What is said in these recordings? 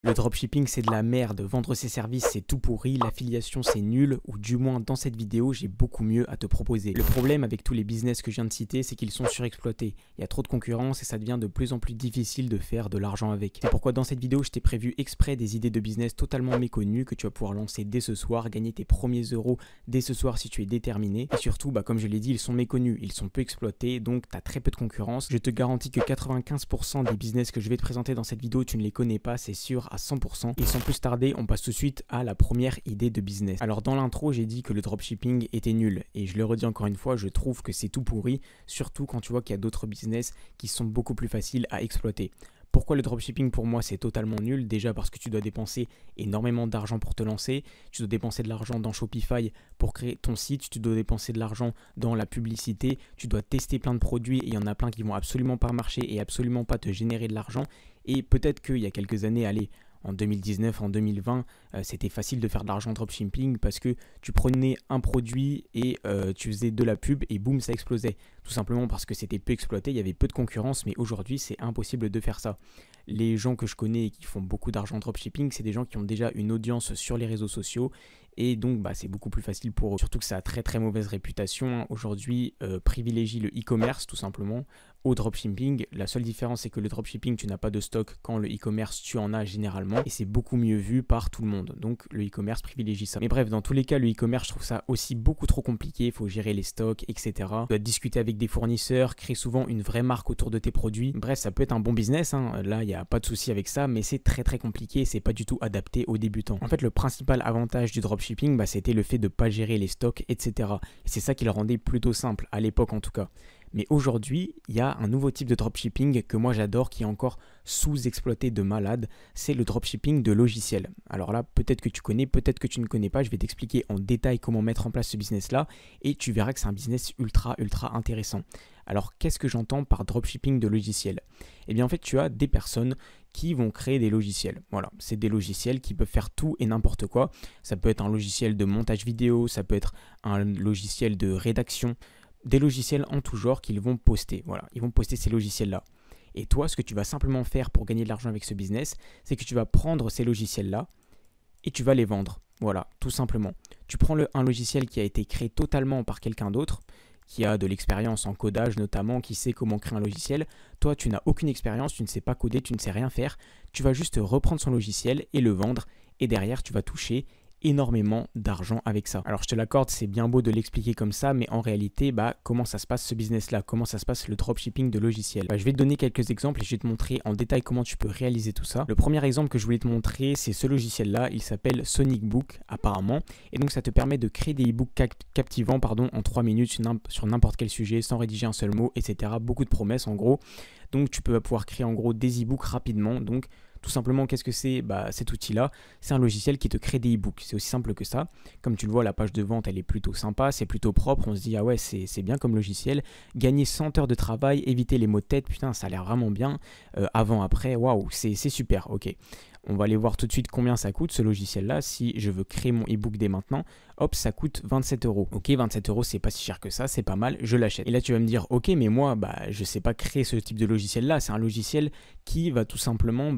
Le dropshipping c'est de la merde, vendre ses services c'est tout pourri, l'affiliation c'est nul, ou du moins dans cette vidéo j'ai beaucoup mieux à te proposer. Le problème avec tous les business que je viens de citer, c'est qu'ils sont surexploités. Il y a trop de concurrence et ça devient de plus en plus difficile de faire de l'argent avec. C'est pourquoi dans cette vidéo je t'ai prévu exprès des idées de business totalement méconnues que tu vas pouvoir lancer dès ce soir, gagner tes premiers euros dès ce soir si tu es déterminé. Et surtout, comme je l'ai dit, ils sont méconnus, ils sont peu exploités, donc tu as très peu de concurrence. Je te garantis que 95% des business que je vais te présenter dans cette vidéo, tu ne les connais pas, c'est sûr à 100%. Et sans plus tarder, on passe tout de suite à la première idée de business. Alors dans l'intro, j'ai dit que le dropshipping était nul. Et je le redis encore une fois, je trouve que c'est tout pourri, surtout quand tu vois qu'il y a d'autres business qui sont beaucoup plus faciles à exploiter. Pourquoi le dropshipping pour moi c'est totalement nul? Déjà parce que tu dois dépenser énormément d'argent pour te lancer, tu dois dépenser de l'argent dans Shopify pour créer ton site, tu dois dépenser de l'argent dans la publicité, tu dois tester plein de produits et il y en a plein qui vont absolument pas marcher et absolument pas te générer de l'argent. Et peut-être qu'il y a quelques années, allez, en 2019, en 2020, c'était facile de faire de l'argent dropshipping parce que tu prenais un produit et tu faisais de la pub et boum, ça explosait. Tout simplement parce que c'était peu exploité, il y avait peu de concurrence, mais aujourd'hui, c'est impossible de faire ça. Les gens que je connais et qui font beaucoup d'argent dropshipping, c'est des gens qui ont déjà une audience sur les réseaux sociaux et donc c'est beaucoup plus facile pour eux. Surtout que ça a très mauvaise réputation. Aujourd'hui, privilégie le e-commerce tout simplement au dropshipping. La seule différence, c'est que le dropshipping, tu n'as pas de stock, quand le e-commerce, tu en as généralement et c'est beaucoup mieux vu par tout le monde. Donc le e-commerce privilégie ça. Mais bref, dans tous les cas, le e-commerce, je trouve ça aussi beaucoup trop compliqué. Il faut gérer les stocks, etc. Tu dois discuter avec des fournisseurs, créer souvent une vraie marque autour de tes produits. Bref, ça peut être un bon business, hein. Là, il n'y a pas de souci avec ça, mais c'est très compliqué. C'est pas du tout adapté aux débutants. En fait, le principal avantage du dropshipping, c'était le fait de ne pas gérer les stocks, etc. Et c'est ça qui le rendait plutôt simple, à l'époque en tout cas. Mais aujourd'hui, il y a un nouveau type de dropshipping que moi j'adore, qui est encore sous-exploité de malade, c'est le dropshipping de logiciels. Alors là, peut-être que tu connais, peut-être que tu ne connais pas, je vais t'expliquer en détail comment mettre en place ce business-là et tu verras que c'est un business ultra intéressant. Alors qu'est-ce que j'entends par dropshipping de logiciels? Eh bien en fait, tu as des personnes qui vont créer des logiciels. Voilà, c'est des logiciels qui peuvent faire tout et n'importe quoi. Ça peut être un logiciel de montage vidéo, ça peut être un logiciel de rédaction, des logiciels en tout genre qu'ils vont poster. Voilà, ils vont poster ces logiciels-là. Et toi, ce que tu vas simplement faire pour gagner de l'argent avec ce business, c'est que tu vas prendre ces logiciels-là et tu vas les vendre. Voilà, tout simplement. Tu prends un logiciel qui a été créé totalement par quelqu'un d'autre, qui a de l'expérience en codage notamment, qui sait comment créer un logiciel. Toi, tu n'as aucune expérience, tu ne sais pas coder, tu ne sais rien faire. Tu vas juste reprendre son logiciel et le vendre. Et derrière, tu vas toucher énormément d'argent avec ça. Alors je te l'accorde, c'est bien beau de l'expliquer comme ça, mais en réalité, comment ça se passe ce business-là? Comment ça se passe le dropshipping de logiciels? Je vais te donner quelques exemples et je vais te montrer en détail comment tu peux réaliser tout ça. Le premier exemple que je voulais te montrer, c'est ce logiciel-là. Il s'appelle Sonic Book apparemment. Et donc ça te permet de créer des e-books captivants en 3 minutes sur n'importe quel sujet, sans rédiger un seul mot, etc. Beaucoup de promesses en gros. Donc tu peux pouvoir créer en gros des e-books rapidement. Donc tout simplement, qu'est-ce que c'est? Cet outil-là, c'est un logiciel qui te crée des e-books. C'est aussi simple que ça. Comme tu le vois, la page de vente, elle est plutôt sympa, c'est plutôt propre. On se dit, ah ouais, c'est bien comme logiciel. Gagner 100 heures de travail, éviter les maux de tête, putain, ça a l'air vraiment bien. Avant, après, waouh, c'est super, ok. On va aller voir tout de suite combien ça coûte ce logiciel-là. Si je veux créer mon e-book dès maintenant, hop, ça coûte 27 euros. Ok, 27 euros, c'est pas si cher que ça, c'est pas mal, je l'achète. Et là, tu vas me dire, ok, mais moi, je sais pas créer ce type de logiciel-là. C'est un logiciel qui va tout simplement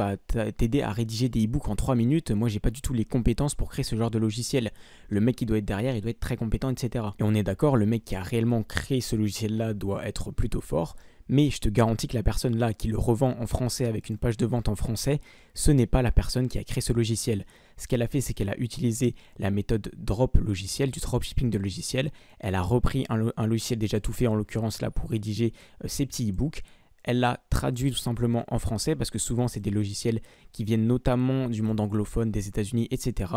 t'aider à rédiger des e-books en 3 minutes. Moi, j'ai pas du tout les compétences pour créer ce genre de logiciel. Le mec qui doit être derrière, il doit être très compétent, etc. Et on est d'accord, le mec qui a réellement créé ce logiciel-là doit être plutôt fort. Mais je te garantis que la personne là qui le revend en français avec une page de vente en français, ce n'est pas la personne qui a créé ce logiciel. Ce qu'elle a fait, c'est qu'elle a utilisé la méthode drop logiciel, du dropshipping de logiciel. Elle a repris un logiciel déjà tout fait, en l'occurrence là pour rédiger ses petits e-books. Elle l'a traduit tout simplement en français parce que souvent c'est des logiciels qui viennent notamment du monde anglophone, des États-Unis, etc.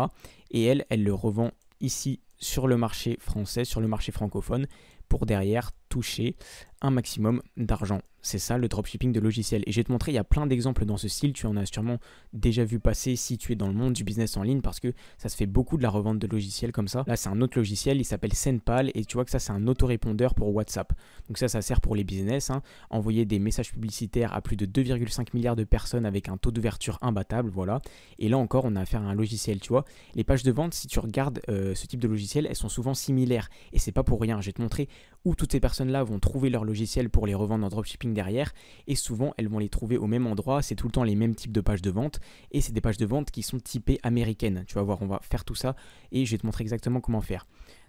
Et elle le revend ici sur le marché français, sur le marché francophone, pour derrière toucher un maximum d'argent. C'est ça le dropshipping de logiciels. Et je vais te montrer, il y a plein d'exemples dans ce style. Tu en as sûrement déjà vu passer si tu es dans le monde du business en ligne parce que ça se fait beaucoup de la revente de logiciels comme ça. Là, c'est un autre logiciel, il s'appelle Sendpal et tu vois que ça, c'est un autorépondeur pour WhatsApp. Donc ça sert pour les business. Envoyer des messages publicitaires à plus de 2,5 milliards de personnes avec un taux d'ouverture imbattable. Voilà. Et là encore, on a affaire à un logiciel. Tu vois, les pages de vente, si tu regardes ce type de logiciel, elles sont souvent similaires. Et c'est pas pour rien. Je vais te montrer où toutes ces personnes-là vont trouver leurs logiciels pour les revendre en dropshipping derrière, et souvent elles vont les trouver au même endroit, c'est tout le temps les mêmes types de pages de vente, et c'est des pages de vente qui sont typées américaines. Tu vas voir, on va faire tout ça, et je vais te montrer exactement comment faire.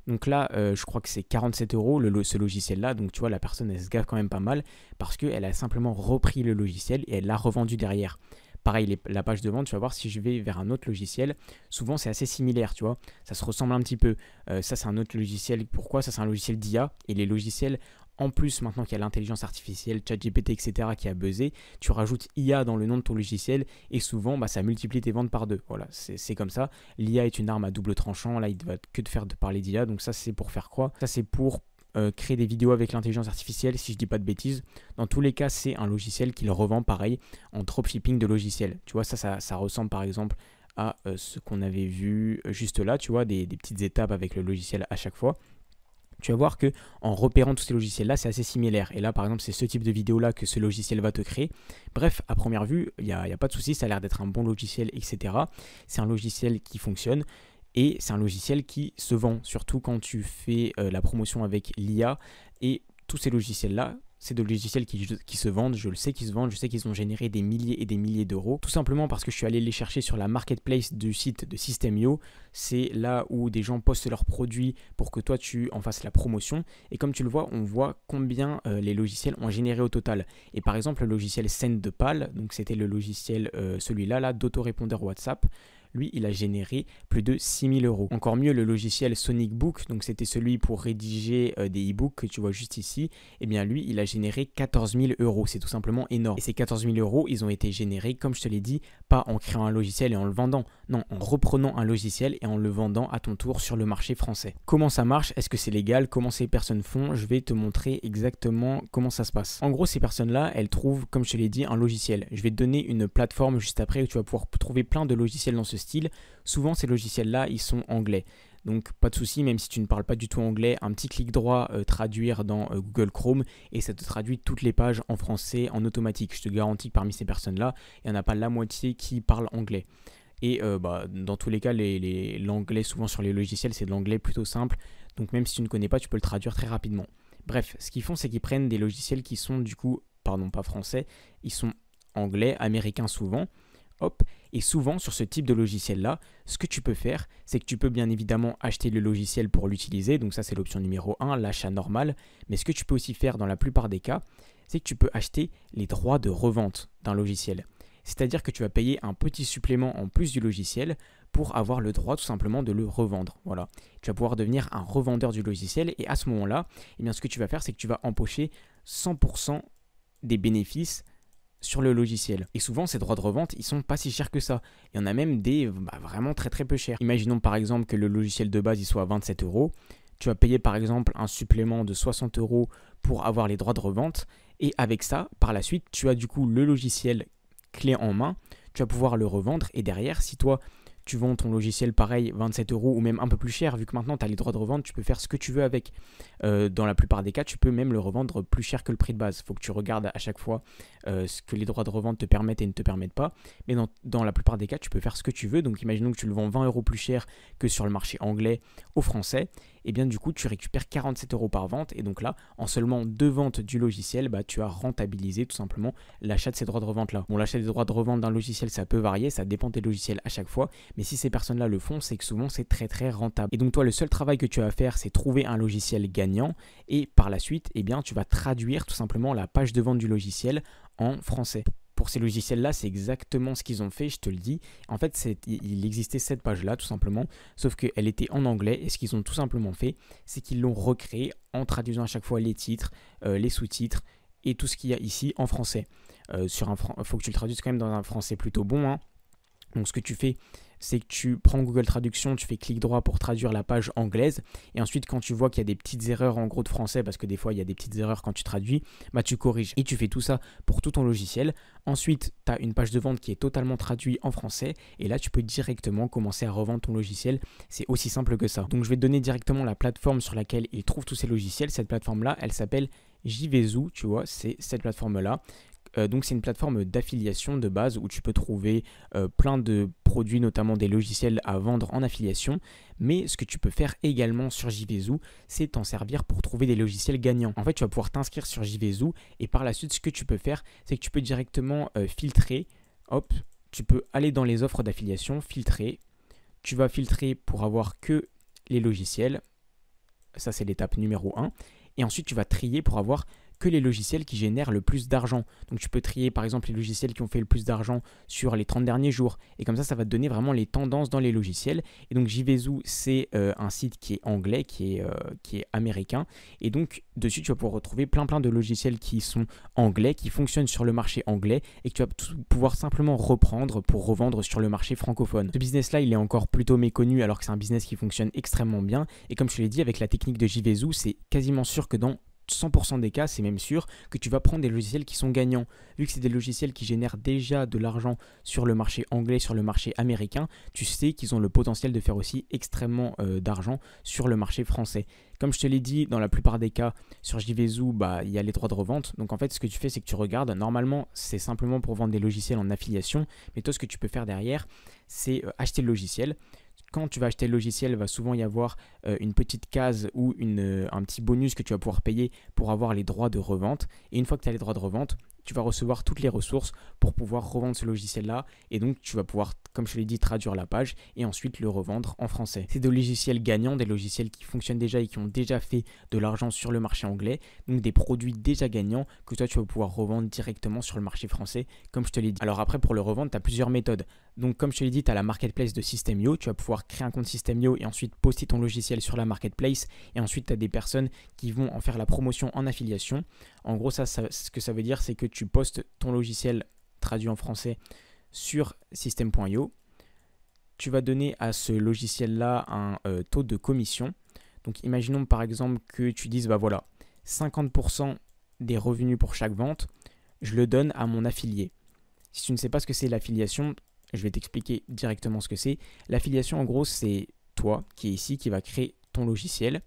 Donc là, je crois que c'est 47 € ce logiciel-là. Donc tu vois, la personne, elle se gaffe quand même pas mal parce qu'elle a simplement repris le logiciel et elle l'a revendu derrière. Pareil, la page de vente, tu vas voir si je vais vers un autre logiciel, souvent c'est assez similaire, tu vois, ça se ressemble un petit peu. Ça c'est un autre logiciel, pourquoi? Ça c'est un logiciel d'IA, et les logiciels, en plus maintenant qu'il y a l'intelligence artificielle, ChatGPT, etc. qui a buzzé, tu rajoutes IA dans le nom de ton logiciel et souvent ça multiplie tes ventes par 2. Voilà, c'est comme ça. L'IA est une arme à double tranchant, là il ne va que te faire de parler d'IA, donc ça c'est pour faire quoi? Ça c'est pour créer des vidéos avec l'intelligence artificielle, si je dis pas de bêtises. Dans tous les cas, c'est un logiciel qu'il revend pareil en dropshipping de logiciels. Tu vois, ça ressemble par exemple à ce qu'on avait vu juste là, tu vois, des petites étapes avec le logiciel à chaque fois. Tu vas voir que en repérant tous ces logiciels-là, c'est assez similaire. Et là, par exemple, c'est ce type de vidéo-là que ce logiciel va te créer. Bref, à première vue, il n'y a pas de souci, ça a l'air d'être un bon logiciel, etc. C'est un logiciel qui fonctionne. Et c'est un logiciel qui se vend, surtout quand tu fais la promotion avec l'IA. Et tous ces logiciels-là, c'est des logiciels qui se vendent, je le sais qu'ils se vendent, je sais qu'ils ont généré des milliers et des milliers d'euros. Tout simplement parce que je suis allé les chercher sur la marketplace du site de System.io. C'est là où des gens postent leurs produits pour que toi tu en fasses la promotion. Et comme tu le vois, on voit combien les logiciels ont généré au total. Et par exemple, le logiciel Sendepal, donc c'était le logiciel celui-là d'autorépondeur WhatsApp. Lui, il a généré plus de 6 000 €. Encore mieux, le logiciel Sonic Book, donc c'était celui pour rédiger des e-books que tu vois juste ici, eh bien lui, il a généré 14 000 €. C'est tout simplement énorme. Et ces 14 000 €, ils ont été générés, comme je te l'ai dit, pas en créant un logiciel et en le vendant, non, en reprenant un logiciel et en le vendant à ton tour sur le marché français. Comment ça marche? Est-ce que c'est légal? Comment ces personnes font? Je vais te montrer exactement comment ça se passe. En gros, ces personnes-là, elles trouvent, comme je te l'ai dit, un logiciel. Je vais te donner une plateforme juste après où tu vas pouvoir trouver plein de logiciels dans ce style. Souvent ces logiciels là ils sont anglais, donc pas de souci, même si tu ne parles pas du tout anglais, un petit clic droit traduire dans Google Chrome et ça te traduit toutes les pages en français en automatique. Je te garantis que parmi ces personnes là il n'y en a pas la moitié qui parlent anglais. Et dans tous les cas l'anglais souvent sur les logiciels c'est de l'anglais plutôt simple, donc même si tu ne connais pas tu peux le traduire très rapidement. Bref, ce qu'ils font c'est qu'ils prennent des logiciels qui sont du coup, pardon, pas français, ils sont anglais, américains souvent. Hop. Et souvent sur ce type de logiciel là, ce que tu peux faire, c'est que tu peux bien évidemment acheter le logiciel pour l'utiliser, donc ça c'est l'option numéro 1, l'achat normal, mais ce que tu peux aussi faire dans la plupart des cas, c'est que tu peux acheter les droits de revente d'un logiciel. C'est-à-dire que tu vas payer un petit supplément en plus du logiciel pour avoir le droit tout simplement de le revendre. Voilà. Tu vas pouvoir devenir un revendeur du logiciel et à ce moment-là, eh bien, ce que tu vas faire, c'est que tu vas empocher 100% des bénéfices sur le logiciel. Et souvent, ces droits de revente, ils sont pas si chers que ça. Il y en a même des vraiment très très peu chers. Imaginons par exemple que le logiciel de base, il soit à 27 €. Tu vas payer par exemple un supplément de 60 € pour avoir les droits de revente. Et avec ça, par la suite, tu as du coup le logiciel clé en main. Tu vas pouvoir le revendre. Et derrière, si toi, tu vends ton logiciel pareil 27 € ou même un peu plus cher, vu que maintenant tu as les droits de revente, tu peux faire ce que tu veux avec. Dans la plupart des cas, tu peux même le revendre plus cher que le prix de base. Il faut que tu regardes à chaque fois ce que les droits de revente te permettent et ne te permettent pas. Mais dans la plupart des cas, tu peux faire ce que tu veux. Donc imaginons que tu le vends 20 € plus cher que sur le marché anglais au français. Et bien du coup, tu récupères 47 € par vente. Et donc là, en seulement 2 ventes du logiciel, tu as rentabilisé tout simplement l'achat de ces droits de revente-là. Bon, l'achat des droits de revente d'un logiciel, ça peut varier, ça dépend des logiciels à chaque fois. Mais si ces personnes-là le font, c'est que souvent, c'est très très rentable. Et donc toi, le seul travail que tu as à faire, c'est trouver un logiciel gagnant. Et par la suite, eh bien, tu vas traduire tout simplement la page de vente du logiciel en français. Pour ces logiciels-là, c'est exactement ce qu'ils ont fait, je te le dis. En fait, il existait cette page-là, tout simplement, sauf qu'elle était en anglais. Et ce qu'ils ont tout simplement fait, c'est qu'ils l'ont recréée en traduisant à chaque fois les titres, les sous-titres et tout ce qu'il y a ici en français. Faut que tu le traduises quand même dans un français plutôt bon, hein. Donc ce que tu fais, c'est que tu prends Google Traduction, tu fais clic droit pour traduire la page anglaise. Et ensuite, quand tu vois qu'il y a des petites erreurs en gros de français, parce que des fois, il y a des petites erreurs quand tu traduis, tu corriges. Et tu fais tout ça pour tout ton logiciel. Ensuite, tu as une page de vente qui est totalement traduite en français. Et là, tu peux directement commencer à revendre ton logiciel. C'est aussi simple que ça. Donc, je vais te donner directement la plateforme sur laquelle ils trouvent tous ces logiciels. Cette plateforme-là, elle s'appelle JVZoo, tu vois, c'est cette plateforme-là. Donc c'est une plateforme d'affiliation de base où tu peux trouver plein de produits, notamment des logiciels à vendre en affiliation. Mais ce que tu peux faire également sur JVZoo, c'est t'en servir pour trouver des logiciels gagnants. En fait, tu vas pouvoir t'inscrire sur JVZoo et par la suite, ce que tu peux faire, c'est que tu peux directement filtrer. Hop, tu peux aller dans les offres d'affiliation, filtrer. Tu vas filtrer pour avoir que les logiciels. Ça, c'est l'étape numéro 1. Et ensuite, tu vas trier pour avoir que les logiciels qui génèrent le plus d'argent. Donc tu peux trier par exemple les logiciels qui ont fait le plus d'argent sur les 30 derniers jours. Et comme ça va te donner vraiment les tendances dans les logiciels. Et donc JVZoo, c'est un site qui est anglais, qui est américain. Et donc dessus, tu vas pouvoir retrouver plein de logiciels qui sont anglais, qui fonctionnent sur le marché anglais et que tu vas pouvoir simplement reprendre pour revendre sur le marché francophone. Ce business-là, il est encore plutôt méconnu alors que c'est un business qui fonctionne extrêmement bien. Et comme je te l'ai dit, avec la technique de JVZoo, c'est quasiment sûr que dans 100% des cas, c'est même sûr que tu vas prendre des logiciels qui sont gagnants. Vu que c'est des logiciels qui génèrent déjà de l'argent sur le marché anglais, sur le marché américain, tu sais qu'ils ont le potentiel de faire aussi extrêmement d'argent sur le marché français. Comme je te l'ai dit, dans la plupart des cas, sur JVZoo, il y a les droits de revente. Donc en fait, ce que tu fais, c'est que tu regardes. Normalement, c'est simplement pour vendre des logiciels en affiliation. Mais toi, ce que tu peux faire derrière, c'est acheter le logiciel. Quand tu vas acheter le logiciel, il va souvent y avoir une petite case ou un petit bonus que tu vas pouvoir payer pour avoir les droits de revente. Et une fois que tu as les droits de revente, tu vas recevoir toutes les ressources pour pouvoir revendre ce logiciel-là. Et donc, tu vas pouvoir, comme je te l'ai dit, traduire la page et ensuite le revendre en français. C'est des logiciels gagnants, des logiciels qui fonctionnent déjà et qui ont déjà fait de l'argent sur le marché anglais. Donc, des produits déjà gagnants que toi, tu vas pouvoir revendre directement sur le marché français, comme je te l'ai dit. Alors après, pour le revendre, tu as plusieurs méthodes. Donc, comme je te l'ai dit, tu as la marketplace de System.io. Tu vas pouvoir créer un compte System.io et ensuite poster ton logiciel sur la marketplace. Et ensuite, tu as des personnes qui vont en faire la promotion en affiliation. En gros, ce que ça veut dire, c'est que tu postes ton logiciel traduit en français sur System.io. Tu vas donner à ce logiciel-là un taux de commission. Donc, imaginons par exemple que tu dises, 50% des revenus pour chaque vente, je le donne à mon affilié. Si tu ne sais pas ce que c'est l'affiliation, je vais t'expliquer directement ce que c'est. L'affiliation, en gros, c'est toi qui est ici, qui va créer ton logiciel.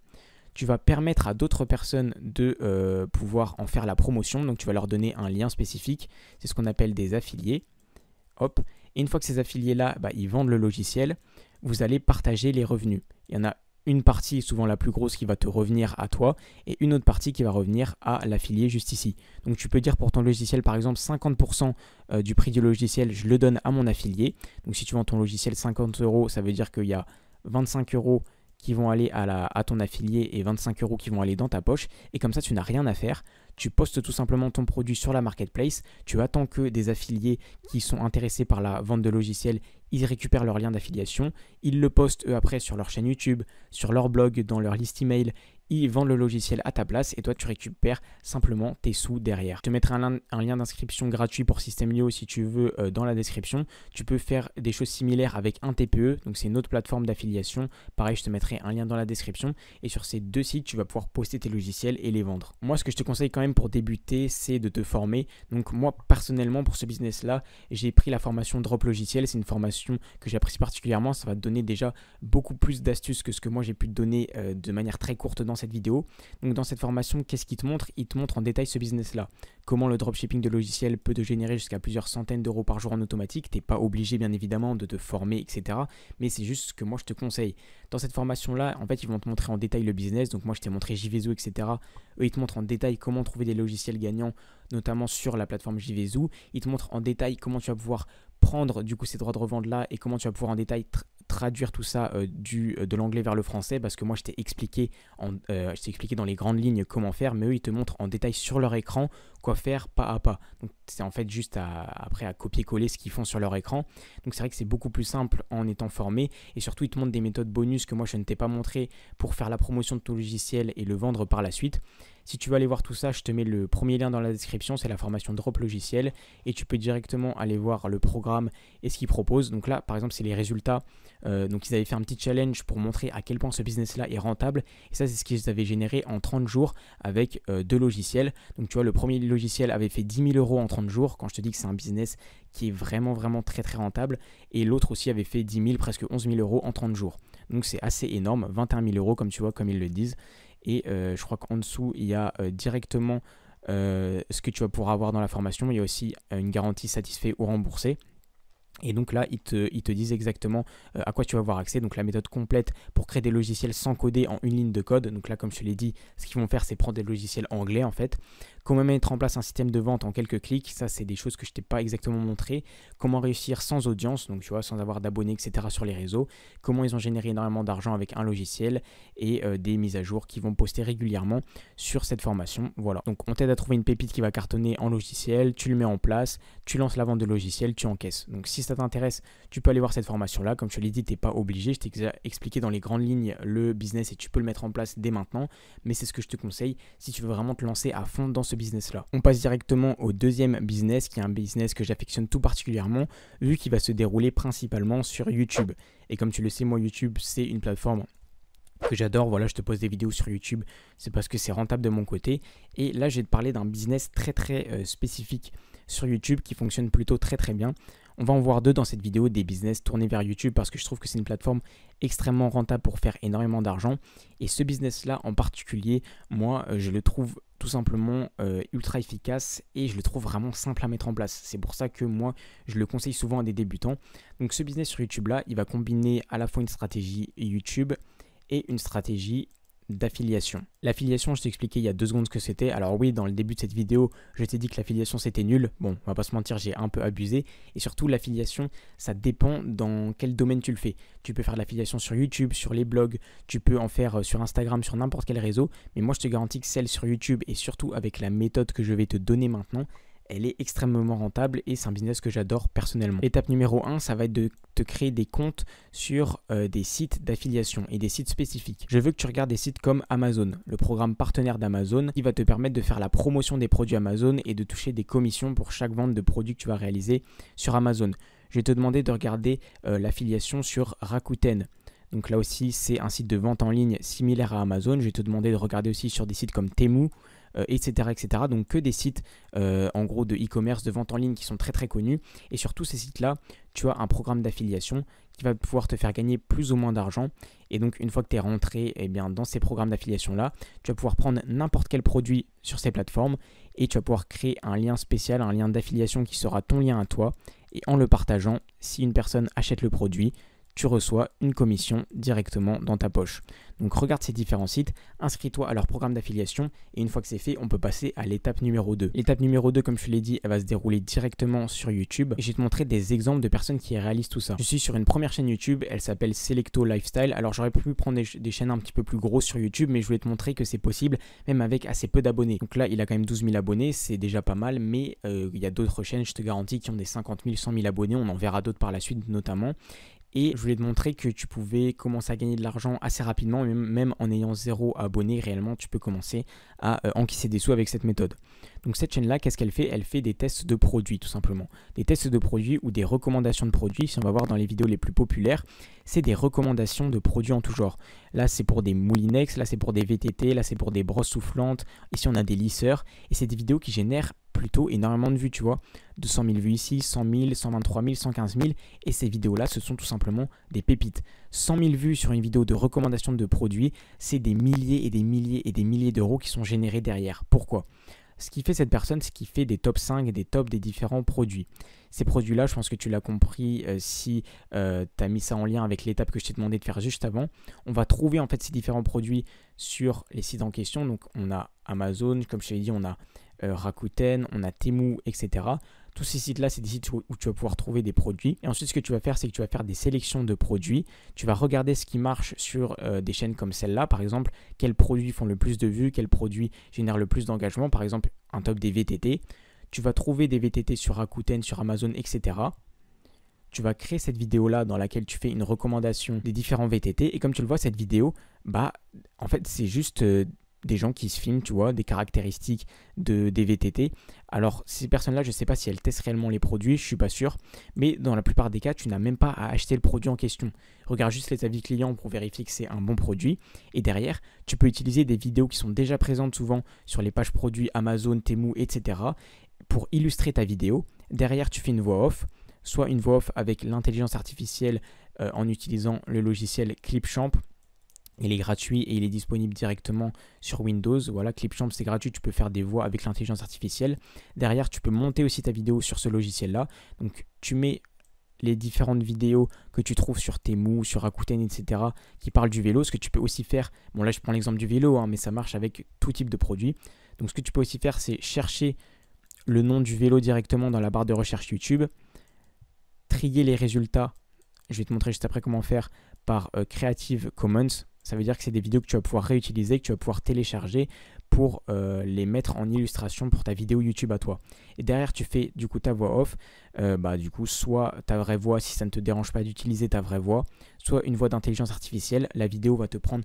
Tu vas permettre à d'autres personnes de pouvoir en faire la promotion. Donc, tu vas leur donner un lien spécifique. C'est ce qu'on appelle des affiliés. Hop. Et une fois que ces affiliés-là, ils vendent le logiciel, vous allez partager les revenus. Il y en a une partie, souvent la plus grosse, qui va te revenir à toi et une autre partie qui va revenir à l'affilié juste ici. Donc, tu peux dire pour ton logiciel, par exemple, 50% du prix du logiciel, je le donne à mon affilié. Donc, si tu vends ton logiciel 50 €, ça veut dire qu'il y a 25 € qui vont aller à ton affilié et 25 € qui vont aller dans ta poche. Et comme ça, tu n'as rien à faire. Tu postes tout simplement ton produit sur la marketplace. Tu attends que des affiliés qui sont intéressés par la vente de logiciels, ils récupèrent leur lien d'affiliation. Ils le postent eux après sur leur chaîne YouTube, sur leur blog, dans leur liste email. Ils vendent le logiciel à ta place et toi, tu récupères simplement tes sous derrière. Je te mettrai un lien d'inscription gratuit pour System.io si tu veux dans la description. Tu peux faire des choses similaires avec un TPE, donc c'est une autre plateforme d'affiliation. Pareil, je te mettrai un lien dans la description. Et sur ces deux sites, tu vas pouvoir poster tes logiciels et les vendre. Moi, ce que je te conseille quand même pour débuter, c'est de te former. Donc moi, personnellement, pour ce business-là, j'ai pris la formation Drop Logiciel. C'est une formation que j'apprécie particulièrement. Ça va te donner déjà beaucoup plus d'astuces que ce que moi j'ai pu te donner de manière très courte dans cette vidéo. Donc dans cette formation, qu'est-ce qu'il te montre? Il te montre en détail ce business-là. Comment le dropshipping de logiciels peut te générer jusqu'à plusieurs centaines d'euros par jour en automatique. Tu n'es pas obligé bien évidemment de te former, etc. Mais c'est juste ce que moi je te conseille. Dans cette formation-là, en fait, ils vont te montrer en détail le business. Donc moi je t'ai montré JVZoo, etc. Eux, ils te montrent en détail comment trouver des logiciels gagnants, notamment sur la plateforme JVZoo. Ils te montrent en détail comment tu vas pouvoir prendre du coup ces droits de revente là et comment tu vas pouvoir en détail traduire tout ça de l'anglais vers le français, parce que moi je t'ai expliqué dans les grandes lignes comment faire, mais eux ils te montrent en détail sur leur écran quoi faire pas à pas. Donc c'est en fait juste après à copier-coller ce qu'ils font sur leur écran. Donc c'est vrai que c'est beaucoup plus simple en étant formé, et surtout ils te montrent des méthodes bonus que moi je ne t'ai pas montré pour faire la promotion de ton logiciel et le vendre par la suite. Si tu veux aller voir tout ça, je te mets le premier lien dans la description, c'est la formation Drop Logiciel, et tu peux directement aller voir le programme et ce qu'ils proposent. Donc là, par exemple, c'est les résultats. Donc ils avaient fait un petit challenge pour montrer à quel point ce business-là est rentable, et ça c'est ce qu'ils avaient généré en 30 jours avec 2 logiciels. Donc tu vois, le premier logiciel avait fait 10 000 € en 30 jours, quand je te dis que c'est un business qui est vraiment très très rentable, et l'autre aussi avait fait 10 000, presque 11 000 € en 30 jours. Donc c'est assez énorme, 21 000 € comme tu vois, comme ils le disent. Et je crois qu'en dessous, il y a directement ce que tu vas pouvoir avoir dans la formation. Il y a aussi une garantie satisfait ou remboursé. Et donc là, ils te disent exactement à quoi tu vas avoir accès. Donc la méthode complète pour créer des logiciels sans coder en une ligne de code. Donc là, comme je te l'ai dit, ce qu'ils vont faire, c'est prendre des logiciels anglais en fait. Comment mettre en place un système de vente en quelques clics. Ça, c'est des choses que je t'ai pas exactement montré. Comment réussir sans audience, donc tu vois, sans avoir d'abonnés, etc. sur les réseaux. Comment ils ont généré énormément d'argent avec un logiciel et des mises à jour qu'ils vont poster régulièrement sur cette formation. Voilà. Donc on t'aide à trouver une pépite qui va cartonner en logiciel. Tu le mets en place, tu lances la vente de logiciel, tu encaisses. Donc si ça t'intéresse, tu peux aller voir cette formation-là. Comme je te l'ai dit, tu n'es pas obligé. Je t'ai expliqué dans les grandes lignes le business et tu peux le mettre en place dès maintenant. Mais c'est ce que je te conseille si tu veux vraiment te lancer à fond dans ce business-là. On passe directement au deuxième business, qui est un business que j'affectionne tout particulièrement, vu qu'il va se dérouler principalement sur YouTube. Et comme tu le sais, moi, YouTube, c'est une plateforme que j'adore. Voilà, je te pose des vidéos sur YouTube, c'est parce que c'est rentable de mon côté. Et là, je vais te parler d'un business très spécifique sur YouTube qui fonctionne plutôt très bien. On va en voir deux dans cette vidéo, des business tournés vers YouTube, parce que je trouve que c'est une plateforme extrêmement rentable pour faire énormément d'argent. Et ce business-là en particulier, moi, je le trouve tout simplement ultra efficace et je le trouve vraiment simple à mettre en place. C'est pour ça que moi, je le conseille souvent à des débutants. Donc ce business sur YouTube-là, il va combiner à la fois une stratégie YouTube et une stratégie d'affiliation. L'affiliation, je t'ai expliqué il y a 2 secondes ce que c'était. Alors oui, dans le début de cette vidéo, je t'ai dit que l'affiliation c'était nul. Bon, on va pas se mentir, j'ai un peu abusé. Et surtout, l'affiliation, ça dépend dans quel domaine tu le fais. Tu peux faire de l'affiliation sur YouTube, sur les blogs, tu peux en faire sur Instagram, sur n'importe quel réseau. Mais moi, je te garantis que celle sur YouTube et surtout avec la méthode que je vais te donner maintenant, elle est extrêmement rentable et c'est un business que j'adore personnellement. Étape numéro 1, ça va être de te créer des comptes sur des sites d'affiliation et des sites spécifiques. Je veux que tu regardes des sites comme Amazon, le programme partenaire d'Amazon qui va te permettre de faire la promotion des produits Amazon et de toucher des commissions pour chaque vente de produits que tu vas réaliser sur Amazon. Je vais te demander de regarder l'affiliation sur Rakuten. Donc là aussi, c'est un site de vente en ligne similaire à Amazon. Je vais te demander de regarder aussi sur des sites comme Temu, etc. Donc que des sites en gros de e-commerce, de vente en ligne qui sont très connus. Et sur tous ces sites-là, tu as un programme d'affiliation qui va pouvoir te faire gagner plus ou moins d'argent. Et donc une fois que tu es rentré dans ces programmes d'affiliation-là, tu vas pouvoir prendre n'importe quel produit sur ces plateformes et tu vas pouvoir créer un lien spécial, un lien d'affiliation qui sera ton lien à toi. Et en le partageant, si une personne achète le produit, tu reçois une commission directement dans ta poche. Donc regarde ces différents sites, inscris-toi à leur programme d'affiliation et une fois que c'est fait, on peut passer à l'étape numéro 2. L'étape numéro 2, comme je te l'ai dit, elle va se dérouler directement sur YouTube et je vais te montrer des exemples de personnes qui réalisent tout ça. Je suis sur une première chaîne YouTube, elle s'appelle Selecto Lifestyle. Alors j'aurais pu prendre des chaînes un petit peu plus grosses sur YouTube, mais je voulais te montrer que c'est possible même avec assez peu d'abonnés. Donc là, il a quand même 12 000 abonnés, c'est déjà pas mal, mais il y a d'autres chaînes, je te garantis, qui ont des 50 000, 100 000 abonnés. On en verra d'autres par la suite notamment. Et je voulais te montrer que tu pouvais commencer à gagner de l'argent assez rapidement, même en ayant 0 abonnés, réellement, tu peux commencer à encaisser des sous avec cette méthode. Donc cette chaîne-là, qu'est-ce qu'elle fait? Elle fait des tests de produits, tout simplement. Des tests de produits ou des recommandations de produits, si on va voir dans les vidéos les plus populaires, c'est des recommandations de produits en tout genre. Là, c'est pour des moulinex, là, c'est pour des VTT, là, c'est pour des brosses soufflantes, ici, on a des lisseurs, et c'est des vidéos qui génèrent plutôt énormément de vues, tu vois. 200 000 vues ici, 100 000, 123 000, 115 000. Et ces vidéos-là, ce sont tout simplement des pépites. 100 000 vues sur une vidéo de recommandation de produits, c'est des milliers et des milliers et des milliers d'euros qui sont générés derrière. Pourquoi? Ce qui fait cette personne, c'est qu'il fait des top 5 et des tops des différents produits. Ces produits-là, je pense que tu l'as compris si tu as mis ça en lien avec l'étape que je t'ai demandé de faire juste avant. On va trouver en fait ces différents produits sur les sites en question. Donc on a Amazon, comme je t'ai dit, on a Rakuten, on a Temu, etc. Tous ces sites-là, c'est des sites où tu vas pouvoir trouver des produits. Et ensuite, ce que tu vas faire, c'est que tu vas faire des sélections de produits. Tu vas regarder ce qui marche sur des chaînes comme celle-là. Par exemple, quels produits font le plus de vues, quels produits génèrent le plus d'engagement. Par exemple, un top des VTT. Tu vas trouver des VTT sur Rakuten, sur Amazon, etc. Tu vas créer cette vidéo-là dans laquelle tu fais une recommandation des différents VTT. Et comme tu le vois, cette vidéo, en fait, c'est juste des gens qui se filment, tu vois, des caractéristiques des VTT. Alors, ces personnes-là, je ne sais pas si elles testent réellement les produits, je ne suis pas sûr. Mais dans la plupart des cas, tu n'as même pas à acheter le produit en question. Regarde juste les avis clients pour vérifier que c'est un bon produit. Et derrière, tu peux utiliser des vidéos qui sont déjà présentes souvent sur les pages produits Amazon, Temu, etc. pour illustrer ta vidéo. Derrière, tu fais une voix off, soit une voix off avec l'intelligence artificielle en utilisant le logiciel Clipchamp. Il est gratuit et il est disponible directement sur Windows. Voilà, Clipchamp c'est gratuit, tu peux faire des voix avec l'intelligence artificielle. Derrière, tu peux monter aussi ta vidéo sur ce logiciel-là. Donc, tu mets les différentes vidéos que tu trouves sur Temu, sur Rakuten, etc. qui parlent du vélo. Ce que tu peux aussi faire, bon là je prends l'exemple du vélo, hein, mais ça marche avec tout type de produit. Donc, ce que tu peux aussi faire, c'est chercher le nom du vélo directement dans la barre de recherche YouTube, trier les résultats. Je vais te montrer juste après comment faire par Creative Commons. Ça veut dire que c'est des vidéos que tu vas pouvoir réutiliser, que tu vas pouvoir télécharger pour les mettre en illustration pour ta vidéo YouTube à toi. Et derrière, tu fais du coup ta voix off. Du coup, soit ta vraie voix si ça ne te dérange pas d'utiliser ta vraie voix, soit une voix d'intelligence artificielle. La vidéo va te prendre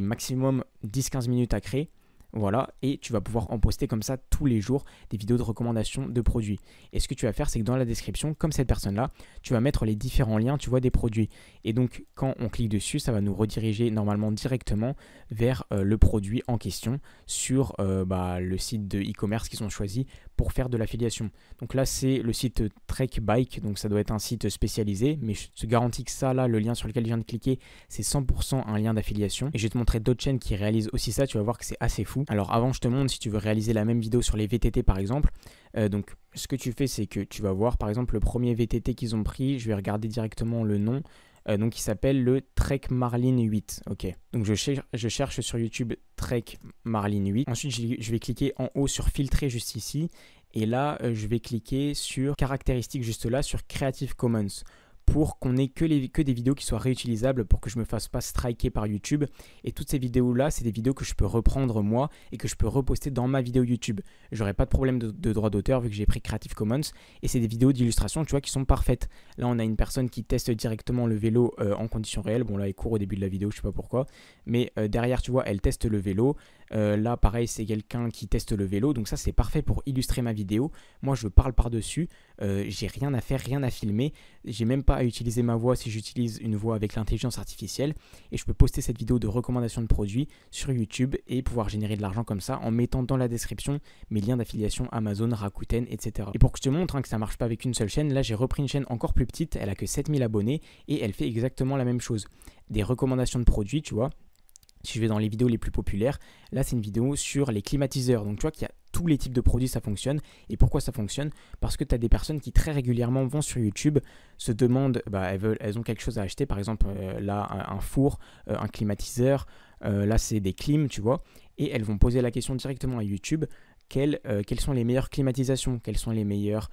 maximum 10-15 minutes à créer. Voilà, et tu vas pouvoir en poster comme ça tous les jours des vidéos de recommandation de produits. Et ce que tu vas faire, c'est que dans la description, comme cette personne-là, tu vas mettre les différents liens, tu vois, des produits. Et donc, quand on clique dessus, ça va nous rediriger normalement directement vers le produit en question sur le site de e-commerce qu'ils ont choisi pour faire de l'affiliation. Donc là, c'est le site Trek Bike, donc ça doit être un site spécialisé, mais je te garantis que ça, là, le lien sur lequel je viens de cliquer, c'est 100% un lien d'affiliation. Et je vais te montrer d'autres chaînes qui réalisent aussi ça, tu vas voir que c'est assez fou. Alors avant, je te montre si tu veux réaliser la même vidéo sur les VTT par exemple. Donc ce que tu fais, c'est que tu vas voir par exemple le premier VTT qu'ils ont pris. Je vais regarder directement le nom. Donc il s'appelle le Trek Marlin 8. Ok. Donc je cherche sur YouTube Trek Marlin 8. Ensuite je vais cliquer en haut sur filtrer juste ici. Et là je vais cliquer sur caractéristiques juste là sur Creative Commons, pour qu'on ait que des vidéos qui soient réutilisables, pour que je ne me fasse pas striker par YouTube. Et toutes ces vidéos-là, c'est des vidéos que je peux reprendre moi et que je peux reposter dans ma vidéo YouTube. J'aurai pas de problème de droit d'auteur vu que j'ai pris Creative Commons. Et c'est des vidéos d'illustration, tu vois, qui sont parfaites. Là, on a une personne qui teste directement le vélo en conditions réelles. Bon, là, il court au début de la vidéo, je sais pas pourquoi. Mais derrière, tu vois, elle teste le vélo. Là, pareil, c'est quelqu'un qui teste le vélo. Donc ça, c'est parfait pour illustrer ma vidéo. Moi, je parle par-dessus. J'ai rien à faire, rien à filmer. J'ai même pas à utiliser ma voix si j'utilise une voix avec l'intelligence artificielle. Et je peux poster cette vidéo de recommandation de produits sur YouTube et pouvoir générer de l'argent comme ça en mettant dans la description mes liens d'affiliation Amazon, Rakuten, etc. Et pour que je te montre que ça marche pas avec une seule chaîne, là, j'ai repris une chaîne encore plus petite. Elle a que 7000 abonnés et elle fait exactement la même chose. Des recommandations de produits, tu vois. Si je vais dans les vidéos les plus populaires, là c'est une vidéo sur les climatiseurs. Donc tu vois qu'il y a tous les types de produits, ça fonctionne. Et pourquoi ça fonctionne? Parce que tu as des personnes qui très régulièrement vont sur YouTube, se demandent, elles ont quelque chose à acheter. Par exemple, là un four, un climatiseur, là c'est des clims, tu vois. Et elles vont poser la question directement à YouTube. Quelles sont les meilleures climatisations, quels sont les meilleurs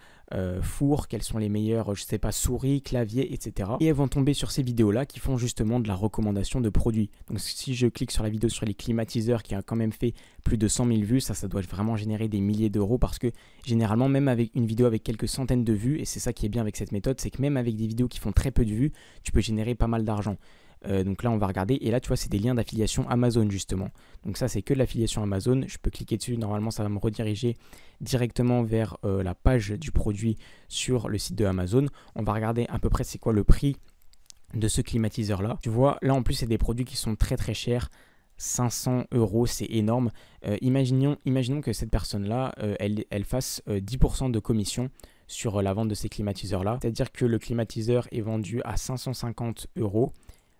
fours, quels sont les meilleurs, je sais pas, souris, claviers, etc. Et elles vont tomber sur ces vidéos-là qui font justement de la recommandation de produits. Donc si je clique sur la vidéo sur les climatiseurs qui a quand même fait plus de 100 000 vues, ça doit vraiment générer des milliers d'euros parce que généralement, même avec une vidéo avec quelques centaines de vues, et c'est ça qui est bien avec cette méthode, c'est que même avec des vidéos qui font très peu de vues, tu peux générer pas mal d'argent. Donc là on va regarder et là tu vois c'est des liens d'affiliation Amazon justement. Donc ça c'est que de l'affiliation Amazon, je peux cliquer dessus, normalement ça va me rediriger directement vers la page du produit sur le site de Amazon. On va regarder à peu près c'est quoi le prix de ce climatiseur là. Tu vois là en plus c'est des produits qui sont très très chers. 500 €, c'est énorme. Imaginons que cette personne-là, elle fasse 10% de commission sur la vente de ces climatiseurs-là. C'est-à-dire que le climatiseur est vendu à 550 €.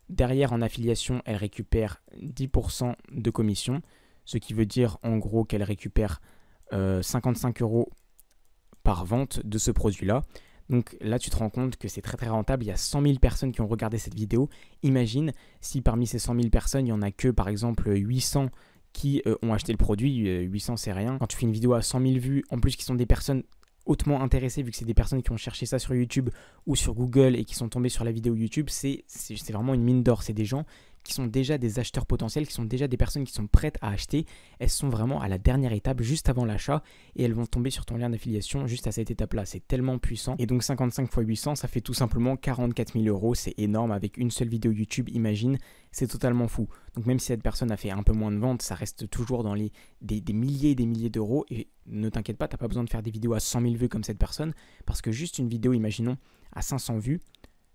Derrière, en affiliation, elle récupère 10% de commission, ce qui veut dire en gros qu'elle récupère 55 € par vente de ce produit-là. Donc là, tu te rends compte que c'est très très rentable. Il y a 100 000 personnes qui ont regardé cette vidéo. Imagine si parmi ces 100 000 personnes, il n'y en a que par exemple 800 qui ont acheté le produit. 800, c'est rien. Quand tu fais une vidéo à 100 000 vues, en plus qui sont des personnes hautement intéressés vu que c'est des personnes qui ont cherché ça sur YouTube ou sur Google et qui sont tombés sur la vidéo YouTube, c'est vraiment une mine d'or. C'est des gens qui sont déjà des acheteurs potentiels, qui sont déjà des personnes qui sont prêtes à acheter. Elles sont vraiment à la dernière étape, juste avant l'achat, et elles vont tomber sur ton lien d'affiliation juste à cette étape-là. C'est tellement puissant. Et donc 55 x 800, ça fait tout simplement 44 000 €. C'est énorme avec une seule vidéo YouTube, imagine. C'est totalement fou. Donc même si cette personne a fait un peu moins de ventes, ça reste toujours dans des milliers et des milliers d'euros. Et ne t'inquiète pas, tu n'as pas besoin de faire des vidéos à 100 000 vues comme cette personne, parce que juste une vidéo, imaginons, à 500 vues,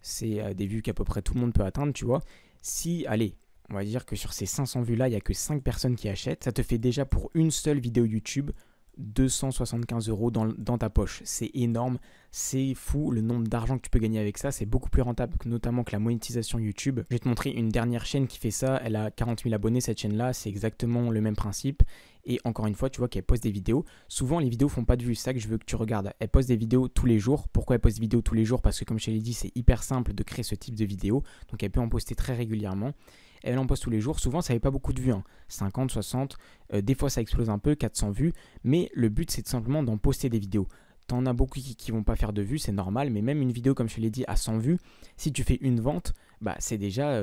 c'est des vues qu'à peu près tout le monde peut atteindre, tu vois. Si, allez, on va dire que sur ces 500 vues-là, il n'y a que 5 personnes qui achètent, ça te fait déjà pour une seule vidéo YouTube 275 € dans ta poche. C'est énorme, c'est fou le nombre d'argent que tu peux gagner avec ça. C'est beaucoup plus rentable notamment que la monétisation YouTube. Je vais te montrer une dernière chaîne qui fait ça. Elle a 40 000 abonnés cette chaîne-là. C'est exactement le même principe. Et encore une fois, tu vois qu'elle poste des vidéos. Souvent, les vidéos font pas de vues. C'est ça que je veux que tu regardes. Elle poste des vidéos tous les jours. Pourquoi elle poste des vidéos tous les jours? Parce que comme je te l'ai dit, c'est hyper simple de créer ce type de vidéo. Donc, elle peut en poster très régulièrement. Elle en poste tous les jours. Souvent, ça n'avait pas beaucoup de vues. 50, 60. Des fois, ça explose un peu, 400 vues. Mais le but, c'est tout simplement d'en poster des vidéos. T'en as beaucoup qui vont pas faire de vues, c'est normal. Mais même une vidéo, comme je te l'ai dit, à 100 vues, si tu fais une vente, bah, c'est déjà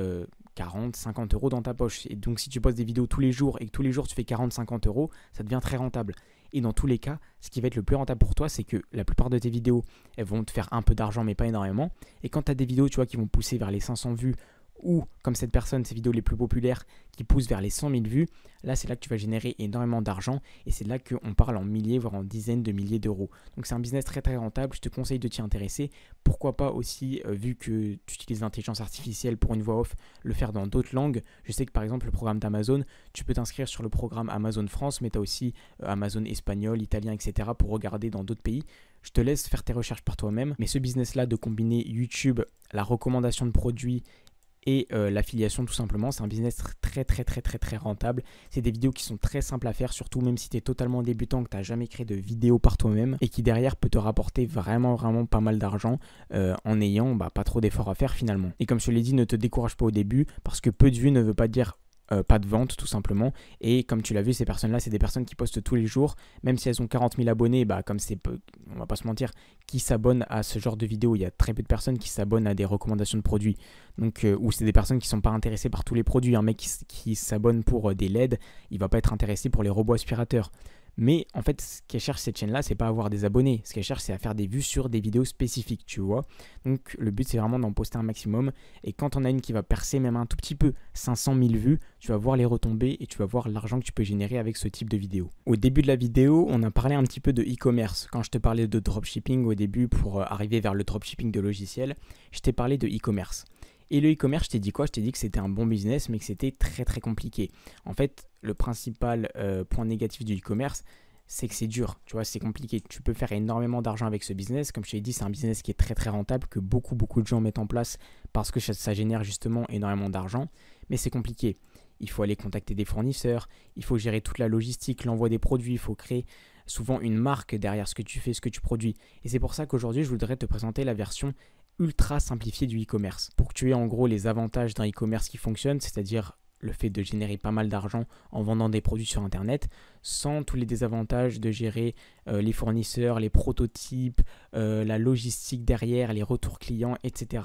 40, 50 € dans ta poche. Et donc, si tu postes des vidéos tous les jours et que tous les jours, tu fais 40, 50 €, ça devient très rentable. Et dans tous les cas, ce qui va être le plus rentable pour toi, c'est que la plupart de tes vidéos, elles vont te faire un peu d'argent, mais pas énormément. Et quand tu as des vidéos, tu vois, qui vont pousser vers les 500 vues, ou comme cette personne, ces vidéos les plus populaires qui poussent vers les 100 000 vues, là c'est là que tu vas générer énormément d'argent et c'est là qu'on parle en milliers voire en dizaines de milliers d'euros. Donc c'est un business très très rentable, je te conseille de t'y intéresser. Pourquoi pas aussi, vu que tu utilises l'intelligence artificielle pour une voix off, le faire dans d'autres langues. Je sais que par exemple le programme d'Amazon, tu peux t'inscrire sur le programme Amazon France, mais tu as aussi Amazon espagnol, italien, etc. pour regarder dans d'autres pays. Je te laisse faire tes recherches par toi-même, mais ce business-là de combiner YouTube, la recommandation de produits et l'affiliation tout simplement, c'est un business très rentable. C'est des vidéos qui sont très simples à faire, surtout même si tu es totalement débutant, que tu n'as jamais créé de vidéo par toi-même et qui derrière peut te rapporter vraiment pas mal d'argent en ayant pas trop d'efforts à faire finalement. Et comme je te l'ai dit, ne te décourage pas au début parce que peu de vues ne veut pas dire pas de vente tout simplement. Et comme tu l'as vu, ces personnes-là, c'est des personnes qui postent tous les jours, même si elles ont 40 000 abonnés, comme c'est peu, on va pas se mentir, qui s'abonnent à ce genre de vidéos. Il y a très peu de personnes qui s'abonnent à des recommandations de produits. Donc, ou c'est des personnes qui sont pas intéressées par tous les produits. Un mec qui s'abonne pour des LED, il va pas être intéressé pour les robots aspirateurs. Mais en fait, ce qu'elle cherche cette chaîne-là, c'est pas à avoir des abonnés. Ce qu'elle cherche, c'est à faire des vues sur des vidéos spécifiques, tu vois. Donc, le but, c'est vraiment d'en poster un maximum. Et quand on a une qui va percer même un tout petit peu, 500 000 vues, tu vas voir les retombées et tu vas voir l'argent que tu peux générer avec ce type de vidéo. Au début de la vidéo, on a parlé un petit peu de e-commerce. Quand je te parlais de dropshipping au début pour arriver vers le dropshipping de logiciels, je t'ai parlé de e-commerce. Et le e-commerce, je t'ai dit quoi? Je t'ai dit que c'était un bon business, mais que c'était très compliqué. En fait, le principal point négatif du e-commerce, c'est que c'est dur, tu vois, c'est compliqué. Tu peux faire énormément d'argent avec ce business. Comme je t'ai dit, c'est un business qui est très rentable, que beaucoup de gens mettent en place parce que ça génère justement énormément d'argent. Mais c'est compliqué. Il faut aller contacter des fournisseurs, il faut gérer toute la logistique, l'envoi des produits, il faut créer souvent une marque derrière ce que tu fais, ce que tu produis. Et c'est pour ça qu'aujourd'hui, je voudrais te présenter la version ultra simplifié du e-commerce pour que tu aies en gros les avantages d'un e-commerce qui fonctionne, c'est-à-dire le fait de générer pas mal d'argent en vendant des produits sur internet sans tous les désavantages de gérer les fournisseurs, les prototypes, la logistique derrière, les retours clients, etc.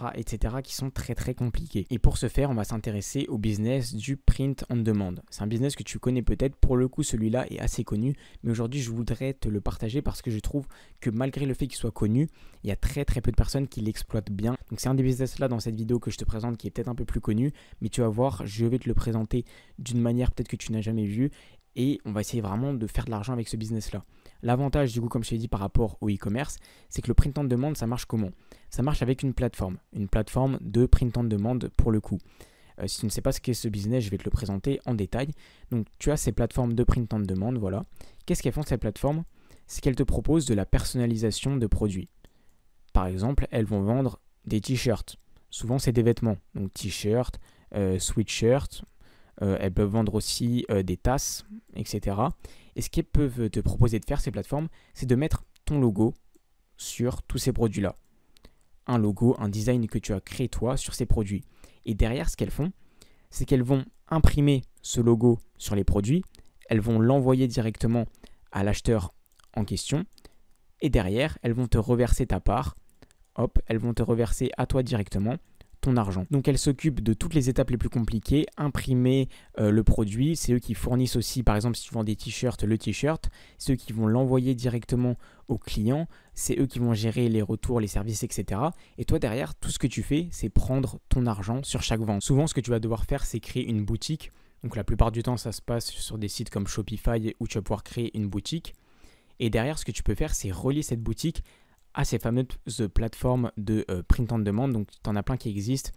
qui sont très compliqués. Et pour ce faire, on va s'intéresser au business du print on demand. C'est un business que tu connais peut-être, pour le coup celui-là est assez connu, mais aujourd'hui je voudrais te le partager parce que je trouve que malgré le fait qu'il soit connu, il y a très peu de personnes qui l'exploitent bien. Donc c'est un des business là dans cette vidéo que je te présente qui est peut-être un peu plus connu, mais tu vas voir, je vais te le présenter d'une manière peut-être que tu n'as jamais vue et on va essayer vraiment de faire de l'argent avec ce business là. L'avantage du coup, comme je t'ai dit par rapport au e-commerce, c'est que le print on demand, ça marche comment? Ça marche avec une plateforme de print on demand pour le coup. Si tu ne sais pas ce qu'est ce business, je vais te le présenter en détail. Donc tu as ces plateformes de print on demand, voilà. Qu'est-ce qu'elles font ces plateformes? C'est qu'elles te proposent de la personnalisation de produits. Par exemple, elles vont vendre des t-shirts. Souvent, c'est des vêtements. Donc t-shirts, sweatshirts. Elles peuvent vendre aussi des tasses, etc. Et ce qu'elles peuvent te proposer de faire, ces plateformes, c'est de mettre ton logo sur tous ces produits-là. Un logo, un design que tu as créé toi sur ces produits. Et derrière, ce qu'elles font, c'est qu'elles vont imprimer ce logo sur les produits. Elles vont l'envoyer directement à l'acheteur en question. Et derrière, elles vont te reverser ta part. Hop, elles vont te reverser à toi directement ton argent. Donc elles s'occupent de toutes les étapes les plus compliquées, imprimer le produit, c'est eux qui fournissent aussi, par exemple si tu vends des t-shirts, le t-shirt, c'est eux qui vont l'envoyer directement au client, c'est eux qui vont gérer les retours, les services, etc. Et toi derrière, tout ce que tu fais, c'est prendre ton argent sur chaque vente. Souvent ce que tu vas devoir faire, c'est créer une boutique. Donc la plupart du temps, ça se passe sur des sites comme Shopify où tu vas pouvoir créer une boutique. Et derrière, ce que tu peux faire, c'est relier cette boutique à ces fameuses plateformes de print on demand. Donc, tu en as plein qui existent.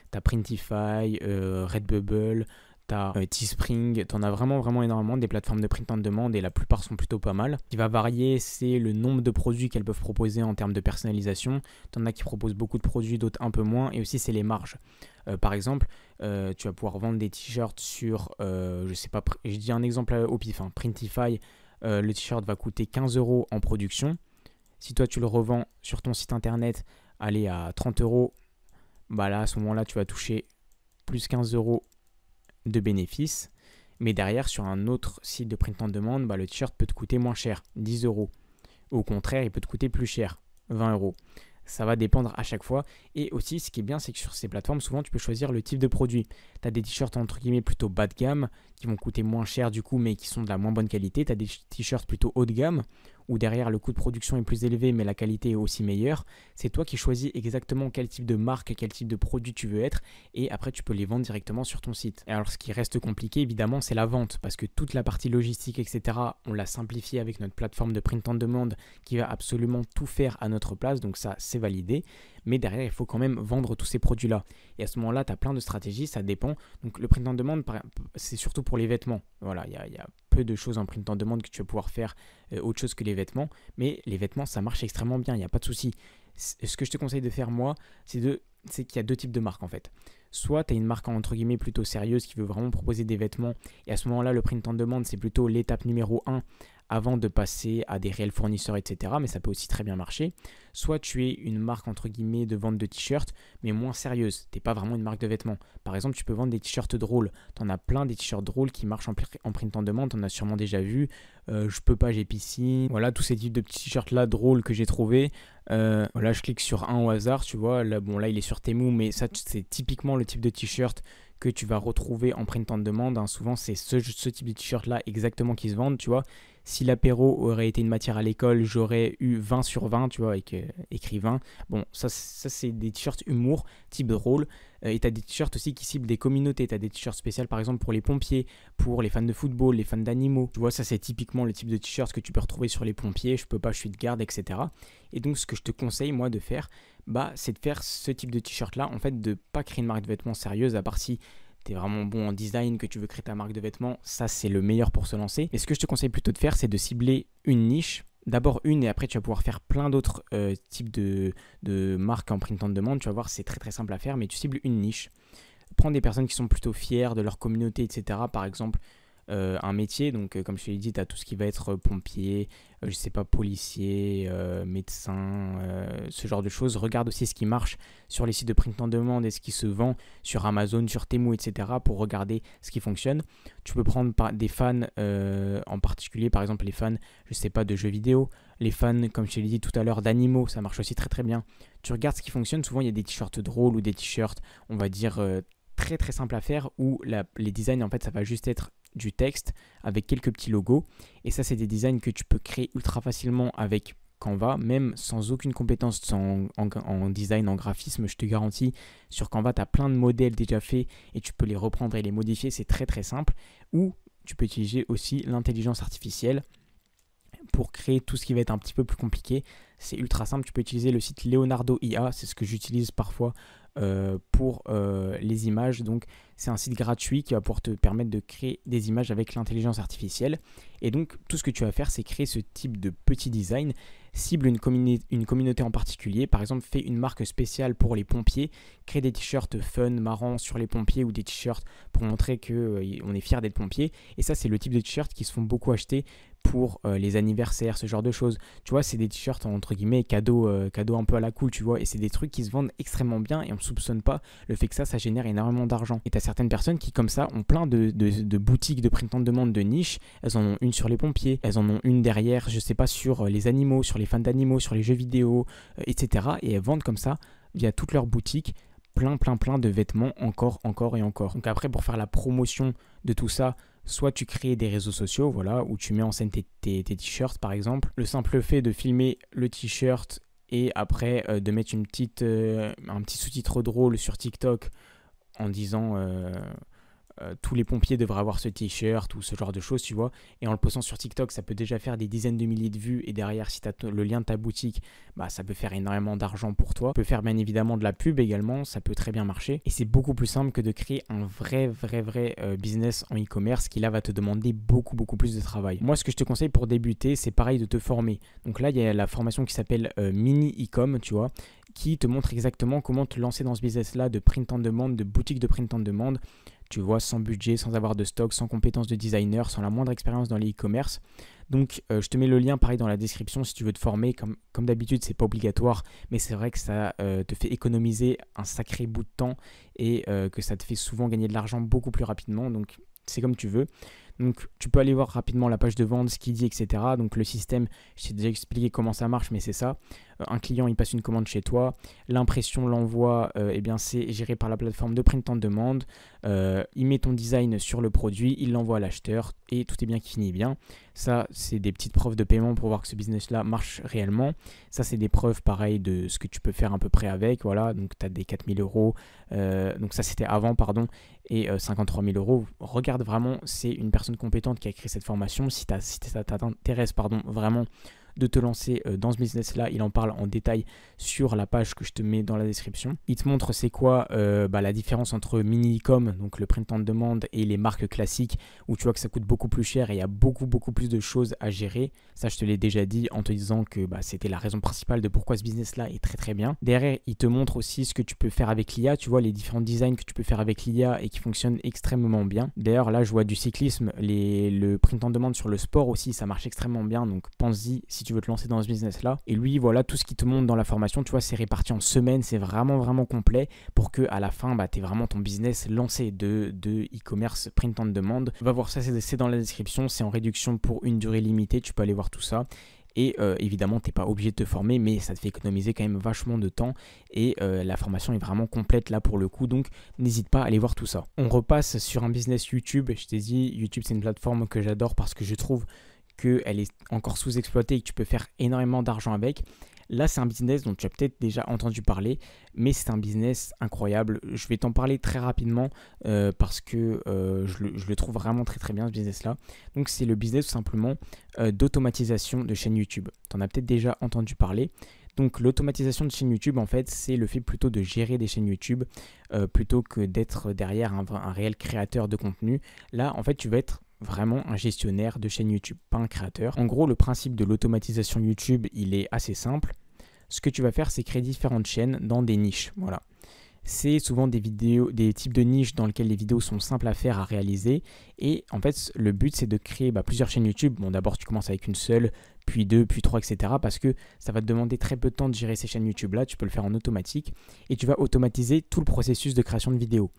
Tu as Printify, Redbubble, t'as Teespring, t'en as vraiment énormément des plateformes de print on demand et la plupart sont plutôt pas mal. Ce qui va varier, c'est le nombre de produits qu'elles peuvent proposer en termes de personnalisation. T'en as qui proposent beaucoup de produits, d'autres un peu moins, et aussi c'est les marges. Par exemple, tu vas pouvoir vendre des t-shirts sur, je sais pas, je dis un exemple au pif, hein, Printify, le t-shirt va coûter 15 € en production. Si toi tu le revends sur ton site internet, allez à 30 €, bah là à ce moment-là tu vas toucher plus 15 € de bénéfices. Mais derrière, sur un autre site de print on demand, bah, le t-shirt peut te coûter moins cher, 10 €. Au contraire, il peut te coûter plus cher, 20 €. Ça va dépendre à chaque fois. Et aussi, ce qui est bien, c'est que sur ces plateformes, souvent, tu peux choisir le type de produit. Tu as des t-shirts entre guillemets plutôt bas de gamme, qui vont coûter moins cher du coup, mais qui sont de la moins bonne qualité. Tu as des t-shirts plutôt haut de gamme, où derrière, le coût de production est plus élevé, mais la qualité est aussi meilleure. C'est toi qui choisis exactement quel type de marque, quel type de produit tu veux être. Et après, tu peux les vendre directement sur ton site. Et alors, ce qui reste compliqué, évidemment, c'est la vente. Parce que toute la partie logistique, etc., on l'a simplifié avec notre plateforme de print on demand qui va absolument tout faire à notre place. Donc ça, c'est validé. Mais derrière, il faut quand même vendre tous ces produits-là. Et à ce moment-là, tu as plein de stratégies, ça dépend. Donc le print on demand, c'est surtout pour les vêtements. Voilà, il y a peu de choses en print on demand que tu vas pouvoir faire autre chose que les vêtements. Mais les vêtements, ça marche extrêmement bien, il n'y a pas de souci. Ce que je te conseille de faire, moi, c'est qu'il y a deux types de marques en fait. Soit tu as une marque entre guillemets plutôt sérieuse qui veut vraiment proposer des vêtements. Et à ce moment-là, le print on demand, c'est plutôt l'étape numéro 1 avant de passer à des réels fournisseurs, etc. Mais ça peut aussi très bien marcher. Soit tu es une marque entre guillemets de vente de t-shirts, mais moins sérieuse. Tu n'es pas vraiment une marque de vêtements. Par exemple, tu peux vendre des t-shirts drôles. Tu en as plein des t-shirts drôles qui marchent en print on demand. Tu en as sûrement déjà vu. Je peux pas, j'ai piscine. Voilà, tous ces types de petits t-shirts là drôles que j'ai trouvés. Voilà, je clique sur un au hasard, tu vois. Là, bon, là, il est sur Temu, mais ça, c'est typiquement le type de t-shirt que tu vas retrouver en print on demand. Hein. Souvent, c'est ce type de t-shirt là exactement qui se vendent, tu vois. Si l'apéro aurait été une matière à l'école, j'aurais eu 20 sur 20, tu vois, avec écrit 20. Bon, ça c'est des t-shirts humour, type drôle. Et tu as des t-shirts aussi qui ciblent des communautés. Tu as des t-shirts spéciaux, par exemple, pour les pompiers, pour les fans de football, les fans d'animaux. Tu vois, ça, c'est typiquement le type de t-shirt que tu peux retrouver sur les pompiers. Je peux pas, je suis de garde, etc. Et donc, ce que je te conseille, moi, de faire, bah, c'est de faire ce type de t-shirt-là. En fait, de pas créer une marque de vêtements sérieuse, à part si tu es vraiment bon en design, que tu veux créer ta marque de vêtements, ça c'est le meilleur pour se lancer. Et ce que je te conseille plutôt de faire, c'est de cibler une niche, d'abord une, et après tu vas pouvoir faire plein d'autres types de marques en print on demand. Tu vas voir, c'est très simple à faire, mais tu cibles une niche. Prends des personnes qui sont plutôt fières de leur communauté, etc. Par exemple, un métier, donc comme je te l'ai dit, tu as tout ce qui va être pompier, je sais pas, policier, médecin, ce genre de choses. Regarde aussi ce qui marche sur les sites de print on demand et ce qui se vend sur Amazon, sur Temu, etc. pour regarder ce qui fonctionne. Tu peux prendre des fans en particulier, par exemple les fans, je sais pas, de jeux vidéo, les fans, comme je te l'ai dit tout à l'heure, d'animaux, ça marche aussi très bien. Tu regardes ce qui fonctionne, souvent il y a des t-shirts drôles ou des t-shirts, on va dire, très simple à faire, où les designs, en fait, ça va juste être du texte avec quelques petits logos. Et ça, c'est des designs que tu peux créer ultra facilement avec Canva, même sans aucune compétence en design, en graphisme. Je te garantis, sur Canva, tu as plein de modèles déjà faits et tu peux les reprendre et les modifier. C'est très simple. Ou tu peux utiliser aussi l'intelligence artificielle pour créer tout ce qui va être un petit peu plus compliqué. C'est ultra simple. Tu peux utiliser le site Leonardo IA. C'est ce que j'utilise parfois pour les images. Donc c'est un site gratuit qui va pouvoir te permettre de créer des images avec l'intelligence artificielle. Et donc tout ce que tu vas faire, c'est créer ce type de petit design. Cible une communauté en particulier. Par exemple, fais une marque spéciale pour les pompiers. Crée des t-shirts fun, marrants sur les pompiers, ou des t-shirts pour montrer qu'on est fier d'être pompier. Et ça, c'est le type de t-shirts qui se font beaucoup acheter pour les anniversaires, ce genre de choses. Tu vois, c'est des t-shirts entre guillemets cadeaux un peu à la cool, tu vois. Et c'est des trucs qui se vendent extrêmement bien et on ne soupçonne pas le fait que ça génère énormément d'argent. Et tu as certaines personnes qui, comme ça, ont plein de boutiques de print on demand de niche. Elles en ont une sur les pompiers, elles en ont une derrière, je sais pas, sur les animaux, sur les fans d'animaux, sur les jeux vidéo, etc. Et elles vendent comme ça, via toutes leurs boutiques, plein de vêtements encore et encore. Donc après, pour faire la promotion de tout ça, soit tu crées des réseaux sociaux, voilà, où tu mets en scène tes t-shirts par exemple. Le simple fait de filmer le t-shirt et après de mettre un petit sous-titre drôle sur TikTok en disant tous les pompiers devraient avoir ce t-shirt ou ce genre de choses, tu vois. Et en le postant sur TikTok, ça peut déjà faire des dizaines de milliers de vues. Et derrière, si tu as le lien de ta boutique, bah, ça peut faire énormément d'argent pour toi. Tu peux faire bien évidemment de la pub également, ça peut très bien marcher. Et c'est beaucoup plus simple que de créer un vrai business en e-commerce qui là va te demander beaucoup plus de travail. Moi, ce que je te conseille pour débuter, c'est pareil de te former. Donc là, il y a la formation qui s'appelle Mini E-com, tu vois, qui te montre exactement comment te lancer dans ce business-là de print on demand, de boutique de print on demand. Tu vois, sans budget, sans avoir de stock, sans compétences de designer, sans la moindre expérience dans les e-commerce. Donc, je te mets le lien pareil dans la description si tu veux te former. Comme d'habitude, c'est pas obligatoire, mais c'est vrai que ça te fait économiser un sacré bout de temps et que ça te fait souvent gagner de l'argent beaucoup plus rapidement. Donc, c'est comme tu veux. Donc, tu peux aller voir rapidement la page de vente, ce qu'il dit, etc. Donc, le système, je t'ai déjà expliqué comment ça marche, mais c'est ça. Un client, il passe une commande chez toi. L'impression, l'envoi, eh bien, c'est géré par la plateforme de print on demand. Il met ton design sur le produit, il l'envoie à l'acheteur et tout est bien qui finit bien. Ça, c'est des petites preuves de paiement pour voir que ce business-là marche réellement. Ça, c'est des preuves, pareil, de ce que tu peux faire à peu près avec. Voilà, donc tu as des 4 000 euros. Donc ça, c'était avant, pardon. Et 53 000 euros. Regarde vraiment, c'est une personne compétente qui a créé cette formation. Si ça t'intéresse, vraiment de te lancer dans ce business-là, il en parle en détail sur la page que je te mets dans la description. Il te montre c'est quoi la différence entre mini e-com, donc le print on demand, et les marques classiques, où tu vois que ça coûte beaucoup plus cher et il y a beaucoup plus de choses à gérer. Ça, je te l'ai déjà dit en te disant que c'était la raison principale de pourquoi ce business-là est très bien. Derrière, il te montre aussi ce que tu peux faire avec l'IA, tu vois, les différents designs que tu peux faire avec l'IA et qui fonctionnent extrêmement bien. D'ailleurs, là, je vois du cyclisme, le print on demand sur le sport aussi, ça marche extrêmement bien, donc pense-y si tu veux te lancer dans ce business-là. Et lui, voilà, tout ce qu'il te montre dans la formation, tu vois, c'est réparti en semaines, c'est vraiment complet pour que à la fin, tu aies vraiment ton business lancé de e-commerce print on demand. Va voir ça, c'est dans la description, c'est en réduction pour une durée limitée, tu peux aller voir tout ça. Et évidemment, tu n'es pas obligé de te former, mais ça te fait économiser quand même vachement de temps. Et la formation est vraiment complète là pour le coup, donc n'hésite pas à aller voir tout ça. On repasse sur un business YouTube. Je t'ai dit, YouTube, c'est une plateforme que j'adore parce que je trouve qu'elle est encore sous-exploitée et que tu peux faire énormément d'argent avec. Là, c'est un business dont tu as peut-être déjà entendu parler, mais c'est un business incroyable. Je vais t'en parler très rapidement parce que je le trouve vraiment très bien, ce business-là. Donc, c'est le business tout simplement d'automatisation de chaînes YouTube. Tu en as peut-être déjà entendu parler. Donc, l'automatisation de chaînes YouTube, en fait, c'est le fait plutôt de gérer des chaînes YouTube plutôt que d'être derrière un réel créateur de contenu. Là, en fait, tu vas être vraiment un gestionnaire de chaîne YouTube, pas un créateur. En gros, le principe de l'automatisation YouTube, il est assez simple. Ce que tu vas faire, c'est créer différentes chaînes dans des niches. Voilà. C'est souvent des types de niches dans lesquelles les vidéos sont simples à faire, à réaliser. Et en fait, le but, c'est de créer plusieurs chaînes YouTube. Bon, d'abord, tu commences avec une seule, puis deux, puis trois, etc. Parce que ça va te demander très peu de temps de gérer ces chaînes YouTube-là. Tu peux le faire en automatique. Et tu vas automatiser tout le processus de création de vidéos.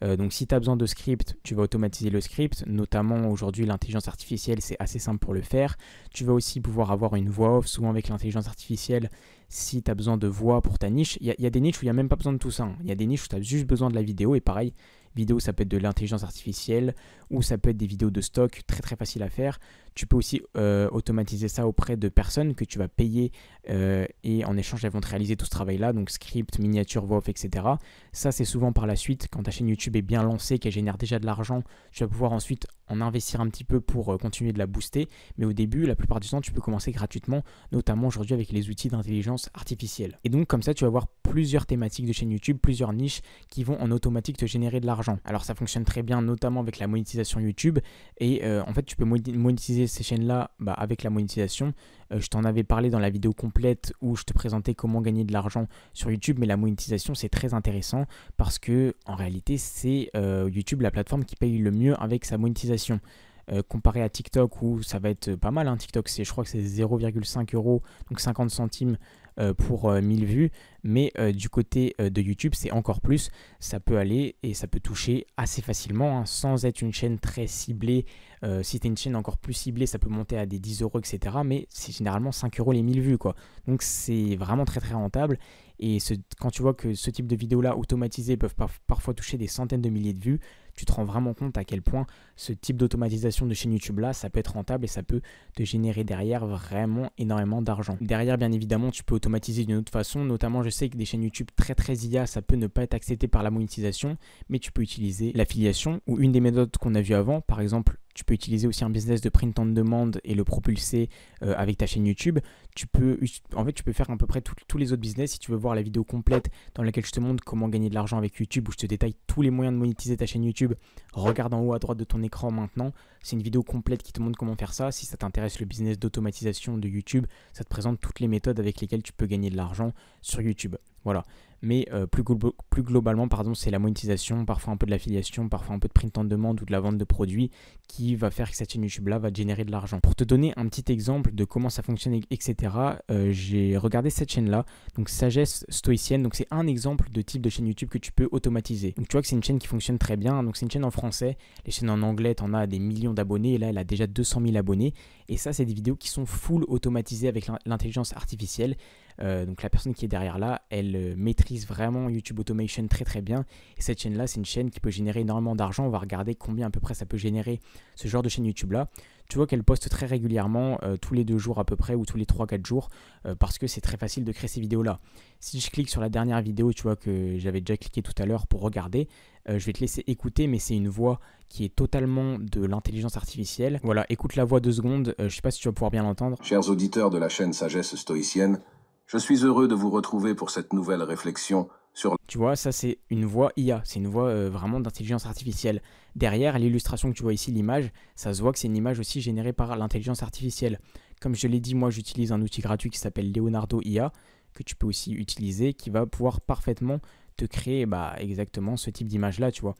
Donc si tu as besoin de script, tu vas automatiser le script, notamment aujourd'hui l'intelligence artificielle, c'est assez simple pour le faire. Tu vas aussi pouvoir avoir une voix off, souvent avec l'intelligence artificielle, si tu as besoin de voix pour ta niche. Il y a des niches où il n'y a même pas besoin de tout ça. Il y a des niches où tu as juste besoin de la vidéo et pareil, vidéo ça peut être de l'intelligence artificielle ou ça peut être des vidéos de stock très facile à faire. Tu peux aussi automatiser ça auprès de personnes que tu vas payer et en échange elles vont te réaliser tout ce travail là, donc script, miniature, voix off, etc. Ça c'est souvent par la suite, quand ta chaîne YouTube est bien lancée, qu'elle génère déjà de l'argent, tu vas pouvoir ensuite en investir un petit peu pour continuer de la booster, mais au début la plupart du temps tu peux commencer gratuitement, notamment aujourd'hui avec les outils d'intelligence artificielle. Et donc comme ça tu vas avoir plusieurs thématiques de chaîne YouTube, plusieurs niches qui vont en automatique te générer de l'argent. Alors ça fonctionne très bien notamment avec la monétisation YouTube et en fait tu peux monétiser ces chaînes-là avec la monétisation. Je t'en avais parlé dans la vidéo complète où je te présentais comment gagner de l'argent sur YouTube, mais la monétisation c'est très intéressant parce que en réalité c'est YouTube la plateforme qui paye le mieux avec sa monétisation. Comparé à TikTok où ça va être pas mal, TikTok je crois que c'est 0,5 €, donc 50 centimes pour 1000 vues, mais du côté de YouTube c'est encore plus, ça peut aller et ça peut toucher assez facilement sans être une chaîne très ciblée. Si tu es une chaîne encore plus ciblée, ça peut monter à des 10 €, etc. Mais c'est généralement 5 € les 1000 vues quoi. Donc c'est vraiment très rentable. Et quand tu vois que ce type de vidéos-là automatisées peuvent parfois toucher des centaines de milliers de vues, tu te rends vraiment compte à quel point ce type d'automatisation de chaîne YouTube-là, ça peut être rentable et ça peut te générer derrière vraiment énormément d'argent. Derrière, bien évidemment, tu peux automatiser d'une autre façon. Notamment, je sais que des chaînes YouTube très IA, ça peut ne pas être accepté par la monétisation, mais tu peux utiliser l'affiliation ou une des méthodes qu'on a vues avant. Par exemple, tu peux utiliser aussi un business de print on demand et le propulser avec ta chaîne YouTube. Tu peux faire à peu près tous les autres business. Si tu veux voir la vidéo complète dans laquelle je te montre comment gagner de l'argent avec YouTube, où je te détaille tous les moyens de monétiser ta chaîne YouTube, regarde en haut à droite de ton écran maintenant. C'est une vidéo complète qui te montre comment faire ça. Si ça t'intéresse le business d'automatisation de YouTube, ça te présente toutes les méthodes avec lesquelles tu peux gagner de l'argent sur YouTube. Voilà. Mais plus globalement, c'est la monétisation, parfois un peu de l'affiliation, parfois un peu de print on demand ou de la vente de produits qui va faire que cette chaîne YouTube-là va te générer de l'argent. Pour te donner un petit exemple de comment ça fonctionne, etc., j'ai regardé cette chaîne-là, donc Sagesse Stoïcienne. Donc c'est un exemple de type de chaîne YouTube que tu peux automatiser. Donc tu vois que c'est une chaîne qui fonctionne très bien. Donc c'est une chaîne en français. Les chaînes en anglais, tu en as des millions d'abonnés. Et là, elle a déjà 200 000 abonnés. Et ça, c'est des vidéos qui sont full automatisées avec l'intelligence artificielle. Donc la personne qui est derrière là, elle maîtrise vraiment YouTube Automation très bien. Et cette chaîne-là, c'est une chaîne qui peut générer énormément d'argent. On va regarder combien à peu près ça peut générer ce genre de chaîne YouTube-là. Tu vois qu'elle poste très régulièrement, tous les 2 jours à peu près, ou tous les 3-4 jours, parce que c'est très facile de créer ces vidéos-là. Si je clique sur la dernière vidéo, tu vois que j'avais déjà cliqué tout à l'heure pour regarder, je vais te laisser écouter, mais c'est une voix qui est totalement de l'intelligence artificielle. Voilà, écoute la voix 2 secondes, je ne sais pas si tu vas pouvoir bien l'entendre. Chers auditeurs de la chaîne Sagesse Stoïcienne, je suis heureux de vous retrouver pour cette nouvelle réflexion sur... Tu vois, ça c'est une voix IA, c'est une voix vraiment d'intelligence artificielle. Derrière, l'illustration que tu vois ici, l'image, ça se voit que c'est une image aussi générée par l'intelligence artificielle. Comme je l'ai dit, moi j'utilise un outil gratuit qui s'appelle Leonardo IA, que tu peux aussi utiliser, qui va pouvoir parfaitement te créer exactement ce type d'image-là, tu vois.